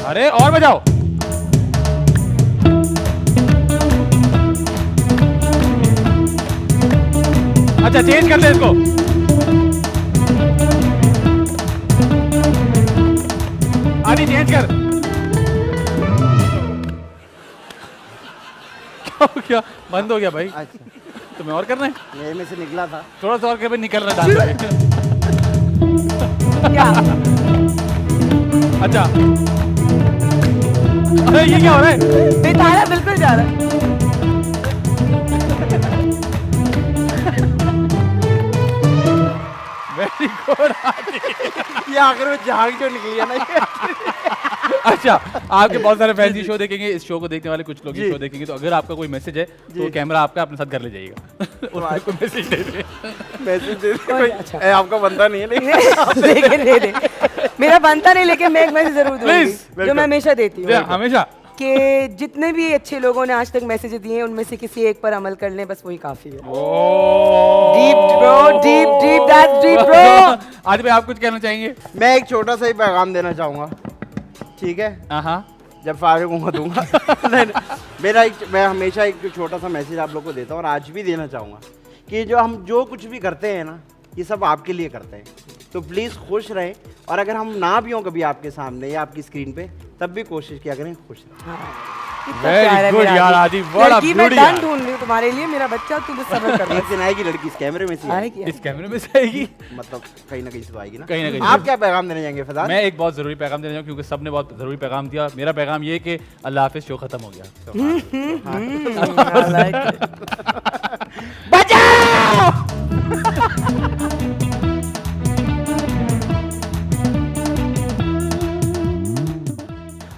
अरे और बजाओ। अच्छा चेंज कर दे इसको। आदि चेंज कर। क्या बंद हो गया भाई? अच्छा, तुम्हें और करना है? मेरे में से निकला था। थोड़ा सा और कर, निकल रहा है। क्या? अच्छा, अरे ये क्या हो रहा है? बेतारा बिल्कुल जा रहा है। Very good. ये आखिर में झाग जो निकली है ना। अच्छा, आपके बहुत सारे फैंसी शो देखेंगे, इस शो को देखने वाले कुछ लोग ये शो देखेंगे, तो अगर आपका कोई मैसेज है तो कैमरा आपका अपने साथ घर ले जाइएगा। उसमें कोई मैसेज दे दे। मैसेज दे दे। अच्छा, आपका बनता नहीं है लेकिन दे मेरा बनता नहीं, लेकिन मैं एक मैसेज जरूर दूंगी जो मैं हमेशा देती हूँ। हमेशा कि जितने भी अच्छे लोगों ने आज तक मैसेज दिए हैं उनमें से किसी एक पर अमल कर लें, बस वही काफी है। Deep bro, deep that's deep bro. आज भाई आप कुछ कहना चाहेंगे? मैं एक छोटा सा ही पैगाम देना चाहूंगा, ठीक है? हाँ, जब फारिग होगा दूंगा। मैं हमेशा एक छोटा सा मैसेज आप लोग को देता हूँ और आज भी देना चाहूँगा कि हम जो कुछ भी करते हैं ना, ये सब आपके लिए करते हैं। तो प्लीज़ खुश रहें, और अगर हम ना भी हों कभी आपके सामने या आपकी स्क्रीन पे, तब भी कोशिश किया करें खुश रहें। वेरी गुड यार आदि, बड़ा मैं ब्यूटी ढूंढ रही हूँ तुम्हारे लिए, मेरा बच्चा, तू बस सब्र कर। एक दिन आएगी लड़की, इस कैमरे में से आएगी। इस कैमरे में से आएगी, मतलब कहीं ना कहीं से तो आएगी ना। कहीं ना कहीं। आप क्या पैगाम देने जाएंगे फैजान? मैं एक बहुत जरूरी पैगाम देना चाहूँ, क्योंकि सबने बहुत जरूरी पैगाम दिया। मेरा पैगाम ये कि अल्लाह हाफिज, शो खत्म हो गया।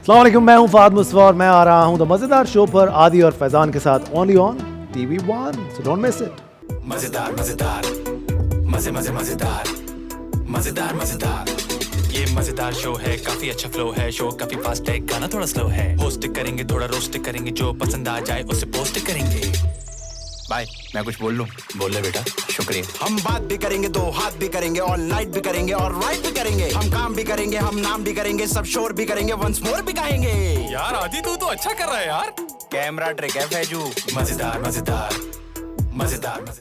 अस्सलाम वालेकुम, मैं हूं फहद मुस्तफा और मैं आ रहा हूं द मजेदार शो पर आदि और फैजान के साथ, only on TV1, so don't miss it. मजेदार मजेदार मजे मजे मजेदार मजेदार मजेदार। ये मजेदार शो है, काफी अच्छा फ्लो है, शो काफी फास्ट है, गाना थोड़ा स्लो है। होस्ट करेंगे, थोड़ा रोस्ट करेंगे, जो पसंद आ जाए उसे पोस्ट करेंगे। बाय, मैं कुछ बोल लूं? बोल ले बेटा, शुक्रिया। हम बात भी करेंगे, दो हाथ भी करेंगे, ऑल नाइट भी करेंगे और राइट भी करेंगे। हम काम भी करेंगे, हम नाम भी करेंगे, सब शोर भी करेंगे, वंस मोर भी गाएंगे। यार आदि तू तो अच्छा कर रहा है यार। कैमरा ट्रिक है फैजू। मजेदार मजेदार मजेदार मजेदार।